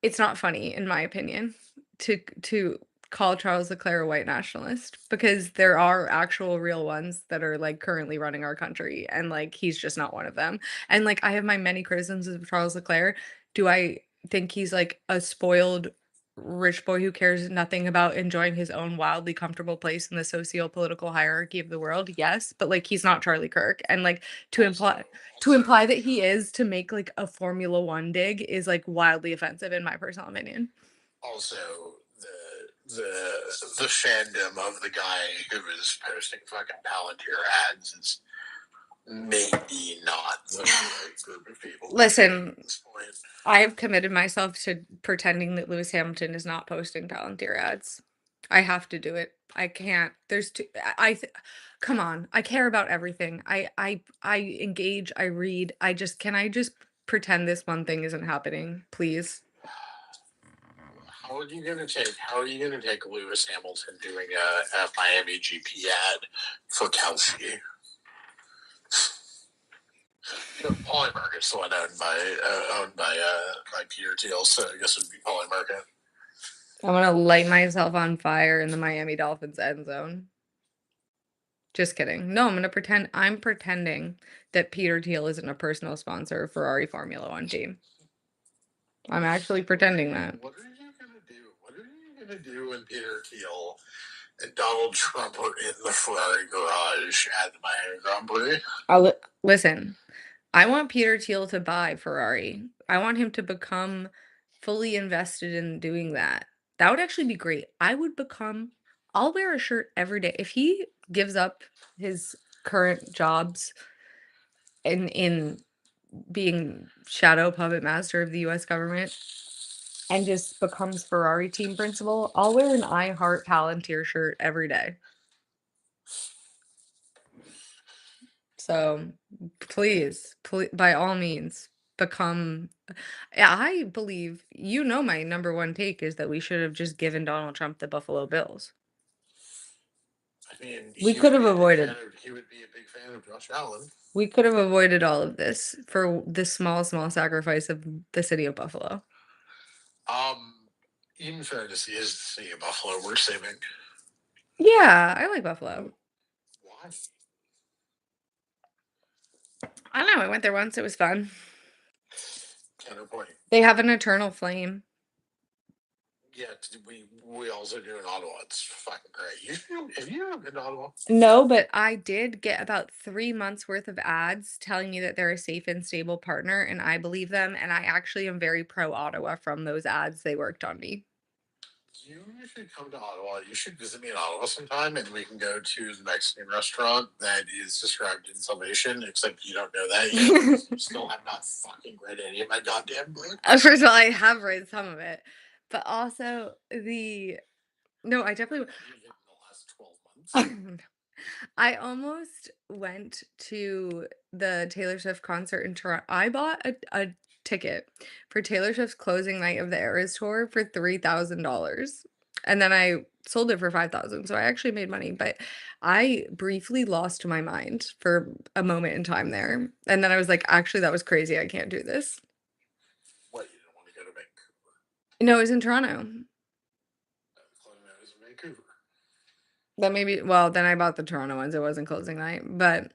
it's not funny, in my opinion, to call Charles Leclerc a white nationalist because there are actual real ones that are, like, currently running our country, and, like, he's just not one of them. And, like, I have my many criticisms of Charles Leclerc. Do I think he's, like, a spoiled rich boy who cares nothing about enjoying his own wildly comfortable place in the socio-political hierarchy of the world? Yes, but, like, he's not Charlie Kirk, and, like, to imply to Also, imply that he is to make, like, a Formula 1 dig is, like, wildly offensive in my personal opinion. also the fandom of the guy who is posting fucking Palantir ads is maybe not the right group of people to be Listen, at this point. I have committed myself to pretending that Lewis Hamilton is not posting Palantir ads. I have to do it. I can't. There's too come on. I care about everything. I engage, I read. Can I just pretend this one thing isn't happening, please? How are you gonna take Lewis Hamilton doing a Miami GP ad for Kelsey? Polymark is the one owned by Peter Thiel, so I guess it would be Polymarket. I'm gonna light myself on fire in the Miami Dolphins end zone. Just kidding. No, I'm pretending that Peter Thiel isn't a personal sponsor of Ferrari Formula 1 team. I'm actually pretending that. What are you gonna do? What are you gonna do when Peter Thiel and Donald Trump are in the Ferrari garage at the Miami Grand Prix? Listen. I want Peter Thiel to buy Ferrari. I want him to become fully invested in doing that. That would actually be great. I'll wear a shirt every day. If he gives up his current jobs in being shadow puppet master of the US government and just becomes Ferrari team principal, I'll wear an I Heart Palantir shirt every day. So please, by all means, become. Yeah, I believe my number one take is that we should have just given Donald Trump the Buffalo Bills. I mean, We could have avoided. he would be a big fan of Josh Allen. We could have avoided all of this for the small sacrifice of the city of Buffalo. Um, in fairness, he is the city of Buffalo. We're saving. Yeah, I like Buffalo. Why? I don't know. I went there once. It was fun. Counterpoint. They have an eternal flame. Yeah, we also do in Ottawa. It's fucking great. Have you ever been to Ottawa? No, but I did get about 3 months worth of ads telling me that they're a safe and stable partner, and I believe them, and I actually am very pro Ottawa from those ads, they worked on me. You should come to Ottawa. You should visit me in Ottawa sometime, and we can go to the Mexican restaurant that is described in Salvation, except you don't know that yet. You still have not fucking read any of my goddamn books. First of all, I have read some of it, but also the no, I definitely In the last 12 months. I almost went to the Taylor Swift concert in Toronto. I bought a ticket for Taylor Swift's closing night of the Eras Tour for $3,000. And then I sold it for 5,000. So I actually made money, but I briefly lost my mind for a moment in time there. And then I was like, actually, that was crazy. I can't do this. What, you didn't want to go to Vancouver? No, it was in Toronto. Closing night was in Vancouver. That maybe, well, then I bought the Toronto ones. It wasn't closing night, but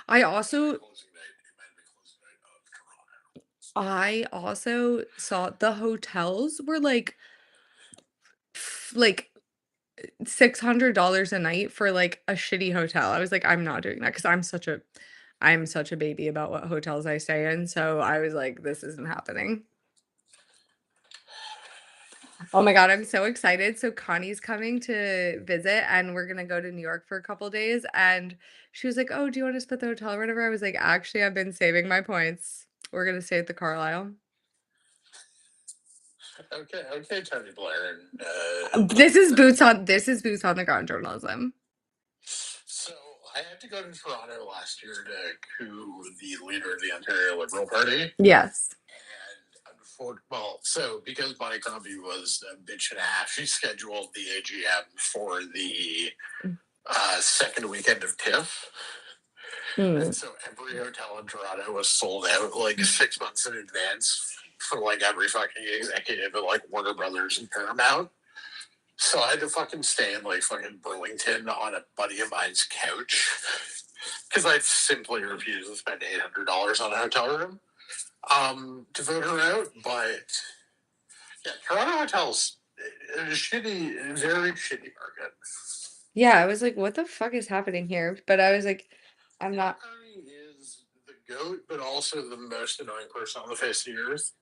I also Closing night. It might have been closing night of Toronto. I also saw the hotels were like like $600 a night for like a shitty hotel. I was like, I'm not doing that because I'm such a baby about what hotels I stay in. So I was like, this isn't happening. Oh my God, I'm so excited. So Connie's coming to visit and we're gonna go to New York for a couple days. And she was like, oh, do you want to split the hotel or whatever? I was like, actually, I've been saving my points. We're gonna stay at the Carlisle. Okay, okay, Tony Blair and This is boots on the ground journalism. So I had to go to Toronto last year to coup the leader of the Ontario Liberal Party. Yes. So because Bonnie Crombie was a bitch and a half, she scheduled the AGM for the second weekend of TIFF. And Mm. so every hotel in Toronto was sold out like 6 months in advance for like every fucking executive at like Warner Brothers and Paramount. So I had to fucking stay in like fucking Burlington on a buddy of mine's couch because I simply refused to spend $800 on a hotel room to vote her out. But yeah, Toronto hotels, a shitty, very shitty market. Yeah, I was like, what the fuck is happening here? But I was like, I'm Mark not. Carney is the goat, but also the most annoying person on the face of the earth.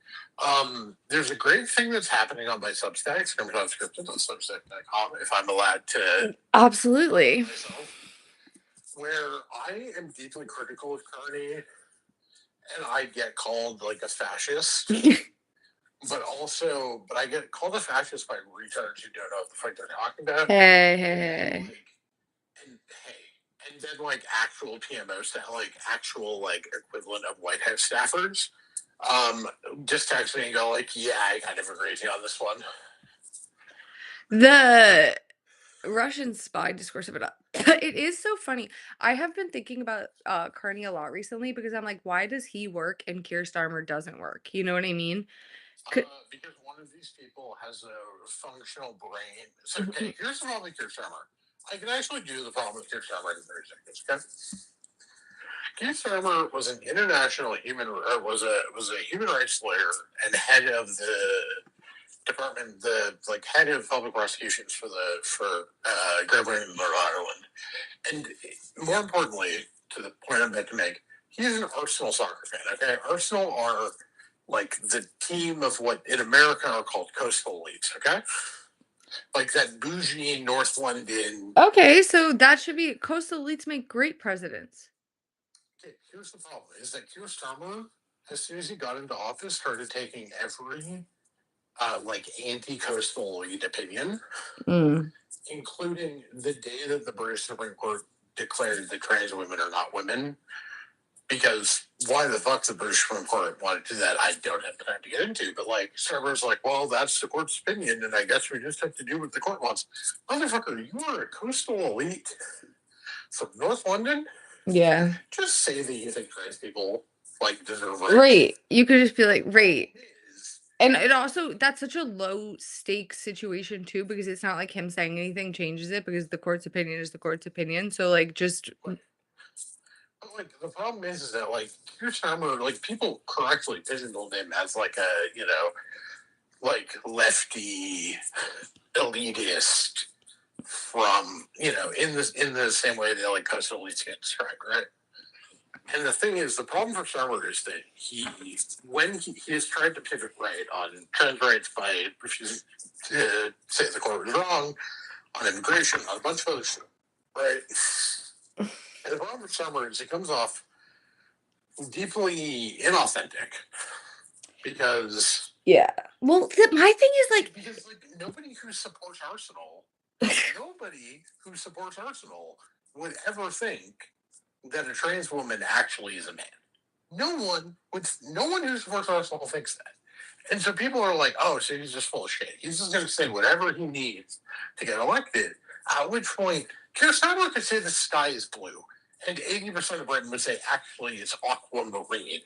There's a great thing that's happening on my Substack, scripted on Substack.com, if I'm allowed to Absolutely. myself, where I am deeply critical of Carney, and I get called like a fascist, but I get called a fascist by retards who don't know what the fuck they're talking about. Hey, hey, And then hey. like, and hey, and then like actual PMO staff, like actual like equivalent of White House staffers, um, just text me and go like, yeah, I kind of agree with you on this one. The Russian spy discourse of it. It is so funny. I have been thinking about Carney a lot recently because I'm like, why does he work and Keir Starmer doesn't work? You know what I mean? C- Because one of these people has a functional brain. So, okay, here's the problem with Keir Starmer. I can actually do the problem with Keir Starmer in 30 seconds. Okay, Keir Starmer was an international was a human rights lawyer and head of the department, the like head of public prosecutions for Great Britain and Northern Ireland. And more importantly, to the point I'm about to make, he's an Arsenal soccer fan. Okay, Arsenal are like the team of what in America are called coastal elites. Okay, like that bougie North London. Okay, so that should be coastal elites make great presidents. Okay, here's the problem: is that Keir Starmer, as soon as he got into office, started taking every like anti-coastal elite opinion, Mm. including the day that the British Supreme Court declared that trans women are not women. Because why the fuck the British Supreme Court wanted to do that, I don't have the time to get into. But like, Starmer's like, well, that's the court's opinion, and I guess we just have to do what the court wants. Motherfucker, you are a coastal elite from North London. Yeah. Just say that you think trans people like deserve rights. Right. You could just be like, right. And it also that's such a low stakes situation too, because it's not like him saying anything changes it because the court's opinion is the court's opinion. So like just Like the problem is that like Keir Starmer, like people correctly pigeonholed him as like a like lefty elitist from in the same way that like coastal elites get described, right? And the thing is, the problem for Starmer is that he has tried to pivot right on trans rights by refusing to say the court was wrong on immigration, on a bunch of other stuff, right? And the problem for Starmer is it comes off deeply inauthentic because yeah. Well, my thing is like because like nobody who supports Arsenal would ever think that a trans woman actually is a man. No one who supports Arsenal thinks that. And so people are like, oh, so he's just full of shit. He's just going to say whatever he needs to get elected. At which point, Keir Starmer could say the sky is blue. And 80% of Britain would say, actually, it's aquamarine.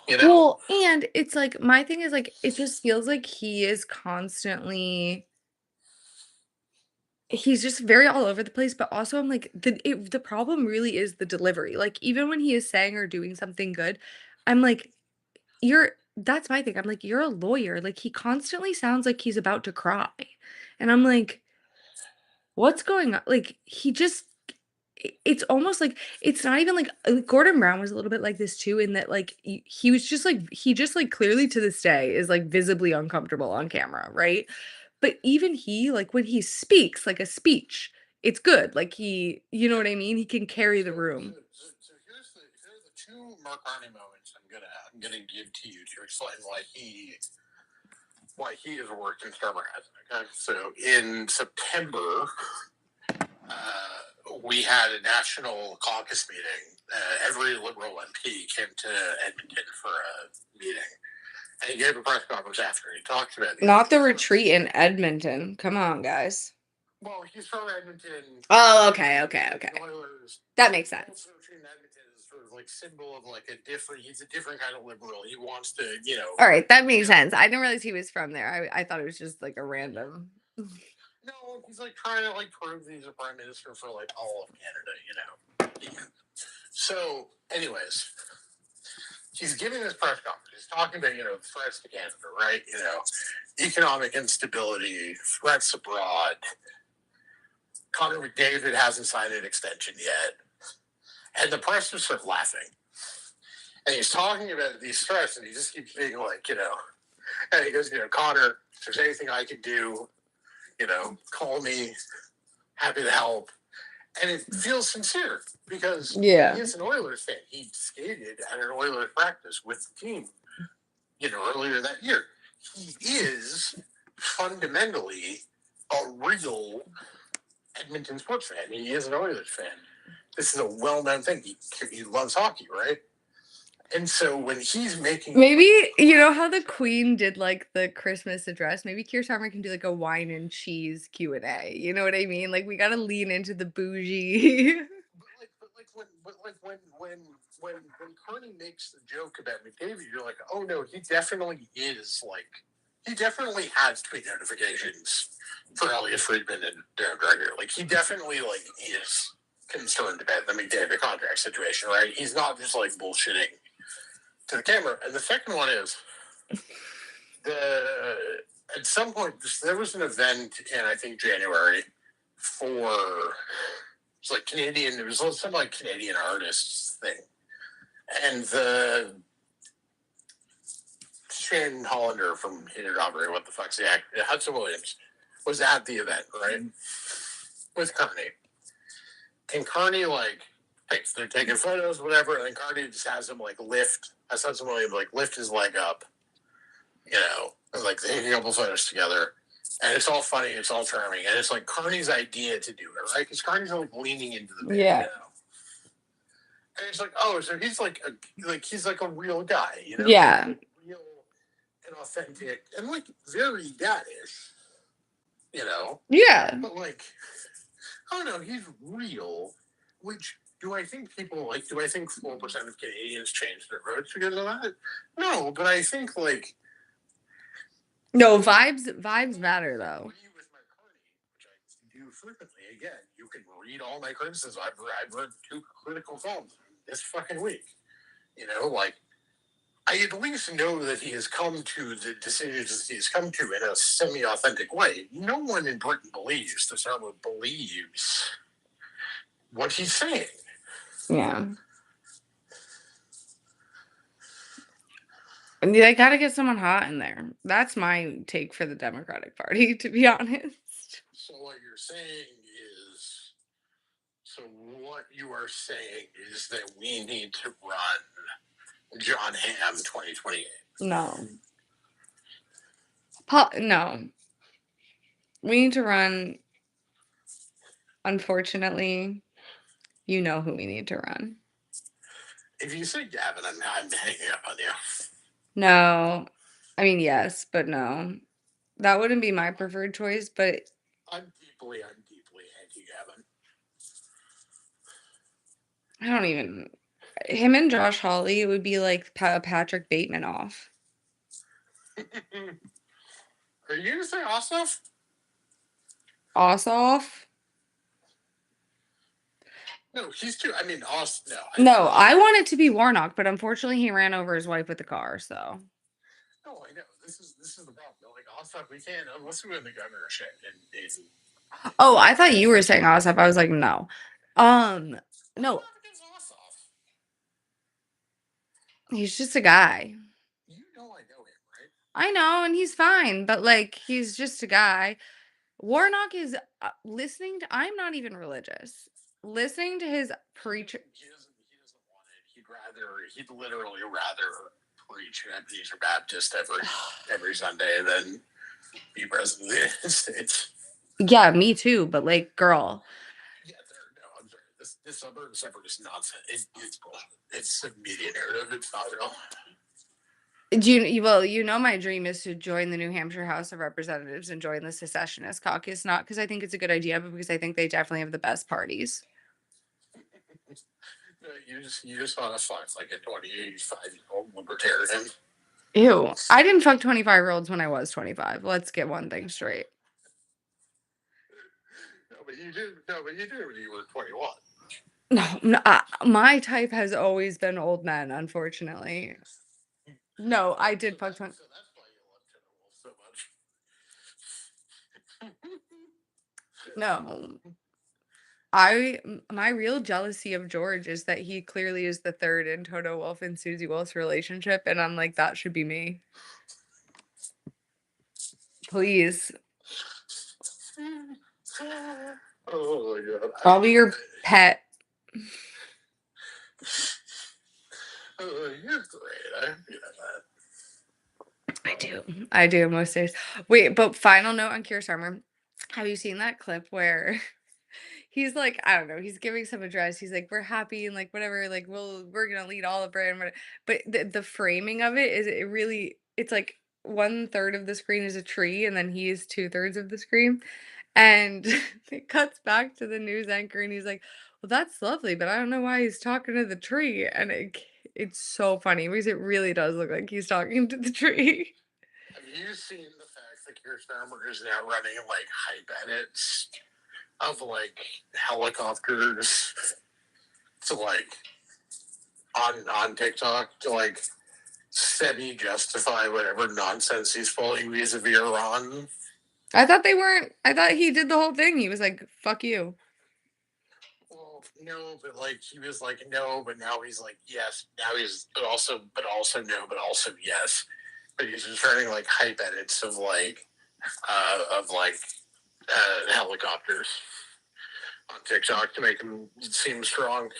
You know? well, and it's like my thing is like it just feels like he is constantly he's just very all over the place, but also I'm like the problem really is the delivery. Like even when he is saying or doing something good, I'm like you're that's my thing. I'm like you're a lawyer. Like he constantly sounds like he's about to cry. And I'm like, what's going on? Like, he just it's almost like it's not even like Gordon Brown was a little bit like this too, in that like he was just like he just like clearly to this day is like visibly uncomfortable on camera, right? But even he, like when he speaks like a speech, it's good. Like you know what I mean? He can carry the room. So here are the two Mark Carney moments I'm gonna give to you to explain why he has worked in Starmer has. Okay, so in September, we had a national caucus meeting. Every Liberal MP came to Edmonton for a meeting, and he gave a press conference after. He talked about Not the retreat in Edmonton. Come on, guys. well, he's from Edmonton. Oh, okay, okay, okay. Oilers. That makes sense. Edmonton is sort of like symbol of like a different. He's a different kind of liberal. He wants to, All right, that makes sense. I didn't realize he was from there. I thought it was just like a random. No, he's like trying to like prove that he's a prime minister for like all of Canada, you know. Yeah. So, anyways, he's giving this press conference. He's talking about threats to Canada, right? Economic instability, threats abroad. Connor McDavid hasn't signed an extension yet, and the press is sort of laughing. And he's talking about these threats, and he just keeps being like, and he goes, Connor, if there's anything I can do, call me, happy to help. And it feels sincere because he is an Oilers fan. He skated at an Oilers practice with the team, earlier that year. He is fundamentally a real Edmonton sports fan. He is an Oilers fan. This is a well-known thing. He loves hockey, right? And so when he's making maybe you know how the Queen did like the Christmas address, maybe Keir Starmer can do like a wine and cheese Q&A. You know what I mean? Like we got to lean into the bougie. when Carney makes the joke about McDavid, you're like, oh no, he definitely is like he definitely has tweet notifications for Elliot Friedman and Darren Dreger. Like he definitely like is concerned about the McDavid contract situation, right? He's not just like bullshitting to the camera. And the second one is at some point there was an event in I think January for it's like Canadian. It was some like Canadian artists thing, and the Shane Hollander from Hated Robbery, what the fuck's the act? Hudson Williams was at the event, right, with Carney, and Carney they're taking photos, whatever, and then Carney just has him has Hudson Williams lift his leg up, and they take a couple photos together. And it's all funny, it's all charming, and it's like Carney's idea to do it, right? Because Carney's leaning into the bit, And it's like, oh, so he's he's like a real guy, Yeah. Real and authentic, and very dadish, Yeah. But oh no, he's real. Which do I think people do I think 4% of Canadians change their votes because of that? No, but I think no, vibes matter though. With my Carney, which I do frequently. Again, you can read all my criticisms. I've read 2 critical films this fucking week. I at least know that he has come to the decisions he's come to in a semi-authentic way. No one in Britain believes the Starmer believes what he's saying. Yeah. And they got to get someone hot in there. That's my take for the Democratic Party, to be honest. So what you're saying is, what you are saying is that we need to run John Hamm 2028. No. No. We need to run. Unfortunately, you know who we need to run. If you say Gavin, I'm hanging up on you. No. I mean, yes, but no. That wouldn't be my preferred choice, but I'm deeply anti-Gavin. I don't even. Him and Josh Hawley, it would be like Patrick Bateman off. Are you gonna say Ossoff? Ossoff? No, he's too. I mean, No, I want it to be Warnock, but unfortunately, he ran over his wife with the car. So. No, No, I know. This is the problem. Like, also, we can't unless we win the governorship in Daisy. Oh, I thought you were saying Ossoff. I was like, no. Um, I'm no, not against Ossoff. he's just a guy. You know I know him, right? I know, and he's fine, but like, he's just a guy. Warnock is listening to, I'm not even religious. Listening to his preacher. He doesn't want it. He'd literally rather preach at Eastern Baptist every Sunday than be president of the United States. Yeah, me too, but like, girl. Yeah, no, I'm sorry. This suburban separatist nonsense. It's a media narrative. It's not real. Do well, my dream is to join the New Hampshire House of Representatives and join the secessionist caucus, not because I think it's a good idea, but because I think they definitely have the best parties. You just want to fuck like a 25-year-old libertarian. Ew. I didn't fuck 25-year-olds when I was 25. Let's get one thing straight. No, but you did. No, but you did when you were 21. No, no my type has always been old men, unfortunately. No, I did fuck 20. So that's why you love Jenna Wolf so much. No. My real jealousy of George is that he clearly is the third in Toto Wolff and Susie Wolf's relationship, and I'm like, that should be me. Please. Oh my god. I'll be your pet. Oh, you're great. I feel that. I do. I do most days. Wait, but final note on Keir Starmer. Have you seen that clip where he's like, I don't know, he's giving some address. He's like, we're happy and like whatever, like we're gonna lead all of Britain. But the framing of it is it really it's like 1/3 of the screen is a tree and then he is 2/3 of the screen. And it cuts back to the news anchor and he's like, well, that's lovely, but I don't know why he's talking to the tree. And it's so funny because it really does look like he's talking to the tree. Have you seen the fact that Keir Starmer is now running like hype edits of like helicopters to like on TikTok to like semi justify whatever nonsense he's pulling vis-a-vis Iran? I thought they weren't. I thought he did the whole thing. He was like, fuck you. Well, no, but like he was like no, but now he's like yes. Now he's but also no, but also yes. But he's just running like hype edits of helicopters on TikTok to make him seem strong.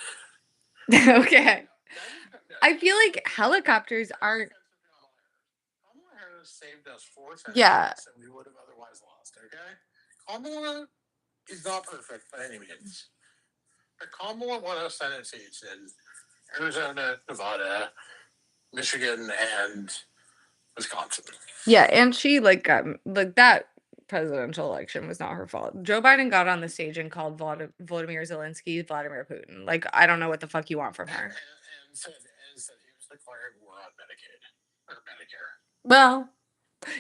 Okay. I feel like helicopters aren't. Kamala Harris saved us 4 Yeah. sentences that we would have otherwise lost. Okay, Kamala is not perfect by any means. But Kamala won us Senate seats in Arizona, Nevada, Michigan, and Wisconsin. Yeah, and she like got like that presidential election was not her fault. Joe Biden got on the stage and called Volodymyr Zelensky Vladimir Putin. Like I don't know what the fuck you want from her. And said he was declaring war on Medicaid or Medicare. Well,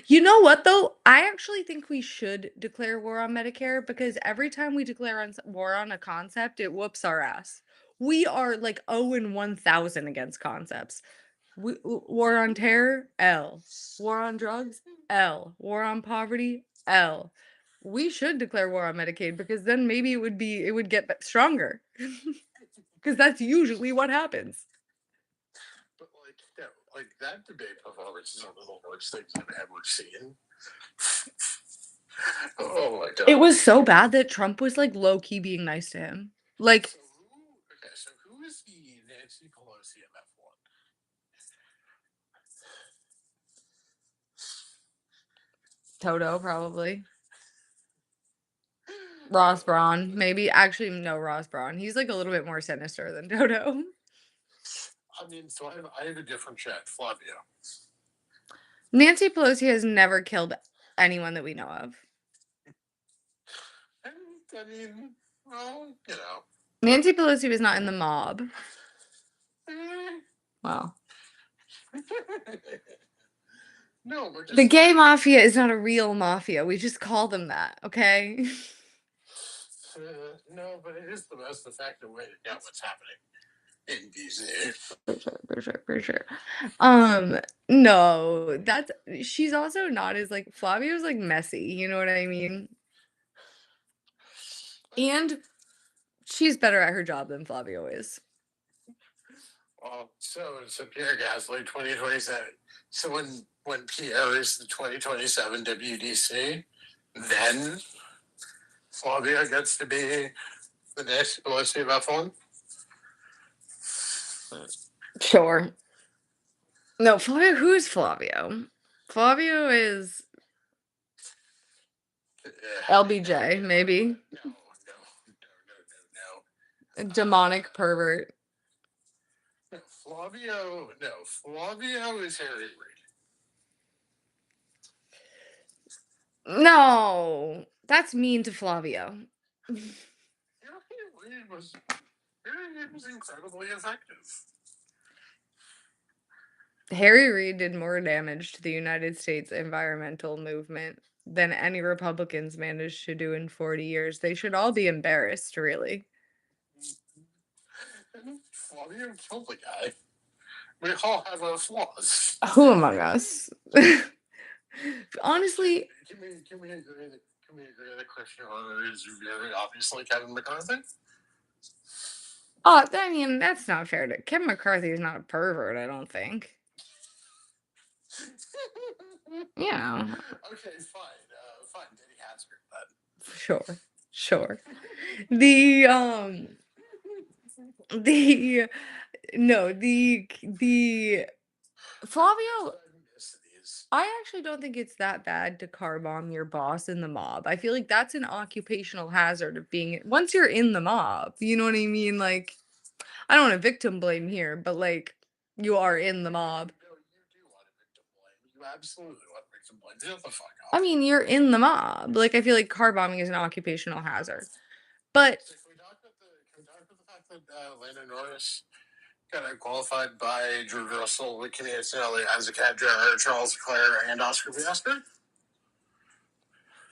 you know what though? I actually think we should declare war on Medicare because every time we declare war on a concept, it whoops our ass. We are like 0 and 1,000 against concepts. War on terror, L. War on drugs, L. War on poverty, L. We should declare war on Medicaid because then maybe it would get stronger. Because that's usually what happens. But like, yeah, like that debate performance is one of the worst things I've ever seen. Oh my god! It was so bad that Trump was like low key being nice to him. Like, So who is the Nancy Pelosi of F1? Toto, probably. Ross Braun, maybe. Actually, no, Ross Braun. He's like a little bit more sinister than Toto. I mean, so I have a different chat, Flavio. Nancy Pelosi has never killed anyone that we know of. And I mean, well, you know. Nancy Pelosi was not in the mob. Well. No, but just The gay mafia is not a real mafia. We just call them that, okay? no, but it is the most effective way to know what's happening. in BC. For sure. No, that's she's also not as like Flavio's like messy, you know what I mean? And she's better at her job than Flavio is. So Pierre Gasly 2027. So when Pierre is the 2027 WDC, then Flavia gets to be the next Pelosi of F1. Sure. No, Flavio, who's Flavio? Flavio is LBJ, maybe. No. A demonic pervert. Flavio is Harry Reid. No, that's mean to Flavio. Harry Reid was incredibly effective. Harry Reid did more damage to the United States environmental movement than any Republicans managed to do in 40 years. They should all be embarrassed, really. Flavio killed the guy. We all have our flaws. Who among us? Honestly, can we agree that Christian Horner is very obviously Kevin McCarthy? oh, I mean, that's not fair to Kevin McCarthy is not a pervert, I don't think. Yeah, Okay, fine. Diddy Hatzker, but sure. The the no, the Flavio, I actually don't think it's that bad to car bomb your boss in the mob. I feel like that's an occupational hazard of being once you're in the mob, you know what I mean? Like, I don't want to victim blame here, but like, you are in the mob. No, you do want a victim blame. You absolutely want victim blame. Shut the fuck I up. mean, you're in the mob. Like, I feel like car bombing is an occupational hazard. But So can we talk about the fact that Lando Norris got qualified by George Russell, Kimi Antonelli, Isaac Hadjar, Charles Leclerc, and Oscar Piastri?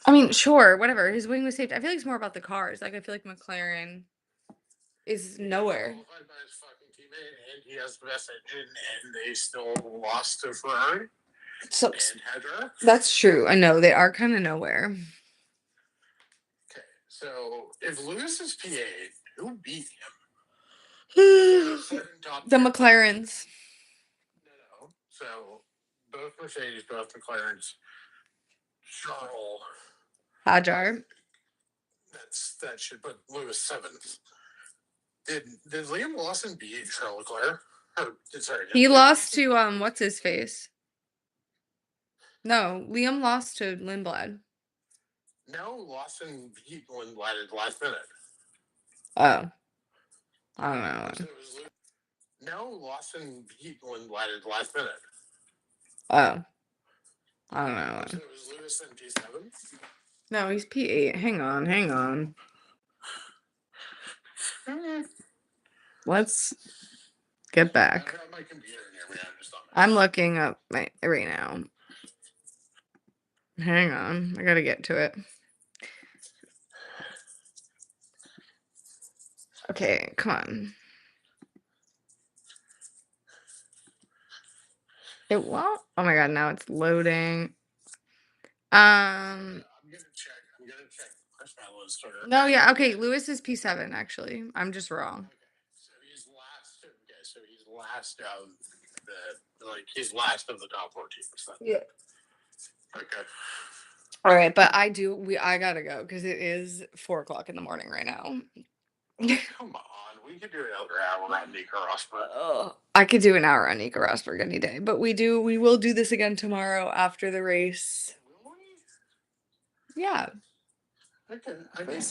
I mean, sure, whatever. His wing was saved. I feel like it's more about the cars. Like, I feel like McLaren is nowhere. Qualified by his fucking teammate, and he has the best engine, and they still lost to Ferrari So and Hadjar. that's true. I know they are kind of nowhere. Okay, so if Lewis is P8, who beat him? The McLarens. No. So both Mercedes, both McLarens, Charles. Hajar. That should put Lewis seventh. Did Liam Lawson beat Charles Leclerc? He lost to what's his face? No, Liam lost to Lindblad. No, Lawson beat Lindblad at the last minute. Oh. I don't know. So no, Lawson beat Lindblad at the last minute. Oh. I don't know. So it was Lewis in P7? No, he's P8. Hang on. Let's get back. I have my computer near me. I'm looking up right now. Hang on. I gotta get to it. Okay, come on. It won't. Oh my god, now it's loading. I'm gonna check. Chris Mellow's Twitter. No, yeah, okay. Lewis is P7, actually. I'm just wrong. Okay, so he's last. Okay, so he's last of he's last of the top 4 teams. Then. Yeah. Okay. All right, but I gotta go because it is 4 o'clock in the morning right now. Come on, we could do another hour on Nico Rosberg. I could do an hour on Nico Rosberg any day, but we will do this again tomorrow after the race. Will we? Yeah. Okay.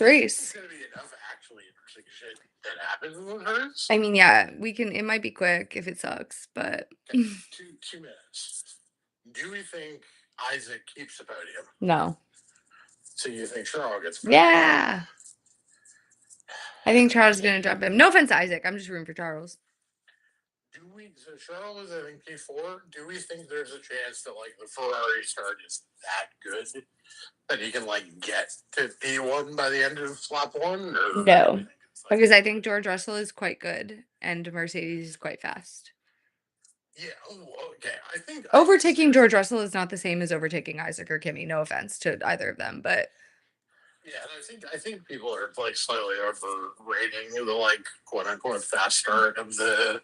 Race. It's gonna be enough actually interesting shit that happens in the race. I mean, yeah, we can. It might be quick if it sucks, but okay. 2 minutes. Do we think Isaac keeps the podium? No. So you think Charles gets? Yeah. I think Charles is gonna jump him. No offense, Isaac. I'm just rooting for Charles. So Charles is I think P4. Do we think there's a chance that the Ferrari start is that good that he can get to P1 by the end of lap 1? Or no. Like, Because I think George Russell is quite good and Mercedes is quite fast. yeah, oh, okay. I think Overtaking seriously, George Russell is not the same as overtaking Isaac or Kimmy. No offense to either of them, but yeah, and I think people are like slightly overrating the like quote unquote fast start of the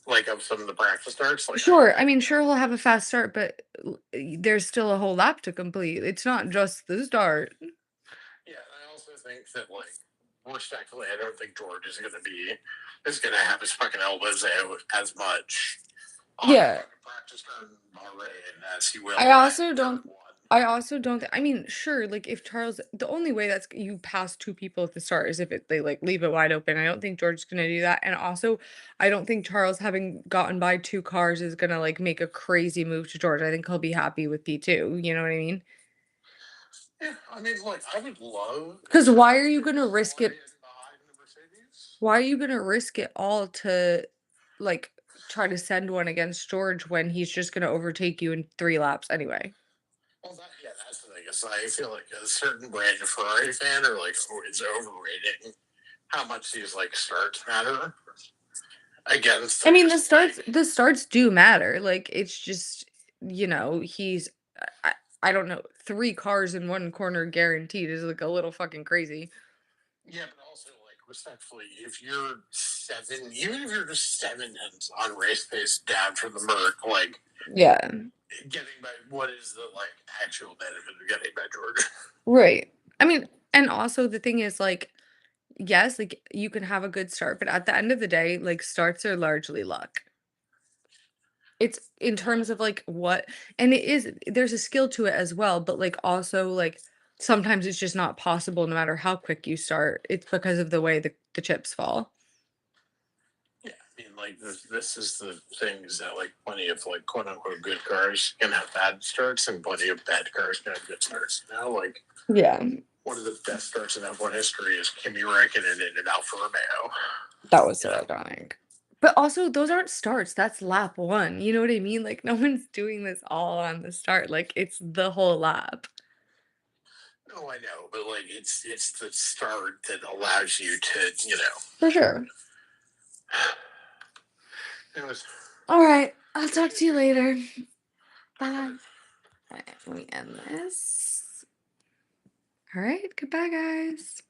like of some of the practice starts. Like sure. I mean, sure, he'll have a fast start, but there's still a whole lap to complete. It's not just the start. yeah, and I also think that like respectfully, I don't think George is gonna have his fucking elbows out as much on the Yeah. fucking practice turn Bahrain as he I will at also turn don't one. I also don't I mean, sure, like if Charles the only way that's you pass two people at the start is if they like leave it wide open. I don't think George's gonna do that. And also, I don't think Charles having gotten by two cars is gonna like make a crazy move to George. I think he'll be happy with P2. You know what I mean? Yeah, I mean, like I would love if Because why are Charles you could gonna just risk fly it? in behind the Mercedes. Why are you gonna risk it all to like try to send one against George when he's just gonna overtake you in 3 laps anyway? Well, yeah, that's the thing. Is I feel like a certain brand of Ferrari fan are like, oh, it's overrating how much these like starts matter against I mean, just like the starts do matter. Like it's just, he's I, I don't know, 3 cars in one corner guaranteed is like a little fucking crazy. yeah, but also like respectfully, if you're seven, even if you're just 7 tenths on race pace down from the Merc, like Yeah. getting by what is the like actual benefit of getting by Georgia? Right. I mean, and also the thing is like, yes, like you can have a good start, but at the end of the day, like starts are largely luck. It's in terms of like what and it is there's a skill to it as well, but like also like sometimes it's just not possible no matter how quick you start. It's because of the way the chips fall. Yeah, I mean, like this is the thing is that like plenty of like quote unquote good cars can have bad starts, and plenty of bad cars can have good starts. Now, like Yeah. one of the best starts in F1 history is Kimi Räikkönen in an Alfa Romeo. That was You so know, iconic. But also, those aren't starts, that's lap 1, you know what I mean? Like, no one's doing this all on the start, like, it's the whole lap. no, I know, but like it's the start that allows you to For sure. it was Alright, I'll talk appreciate to you you. later. Talk Bye. later. Alright, let me end this. Alright, goodbye, guys.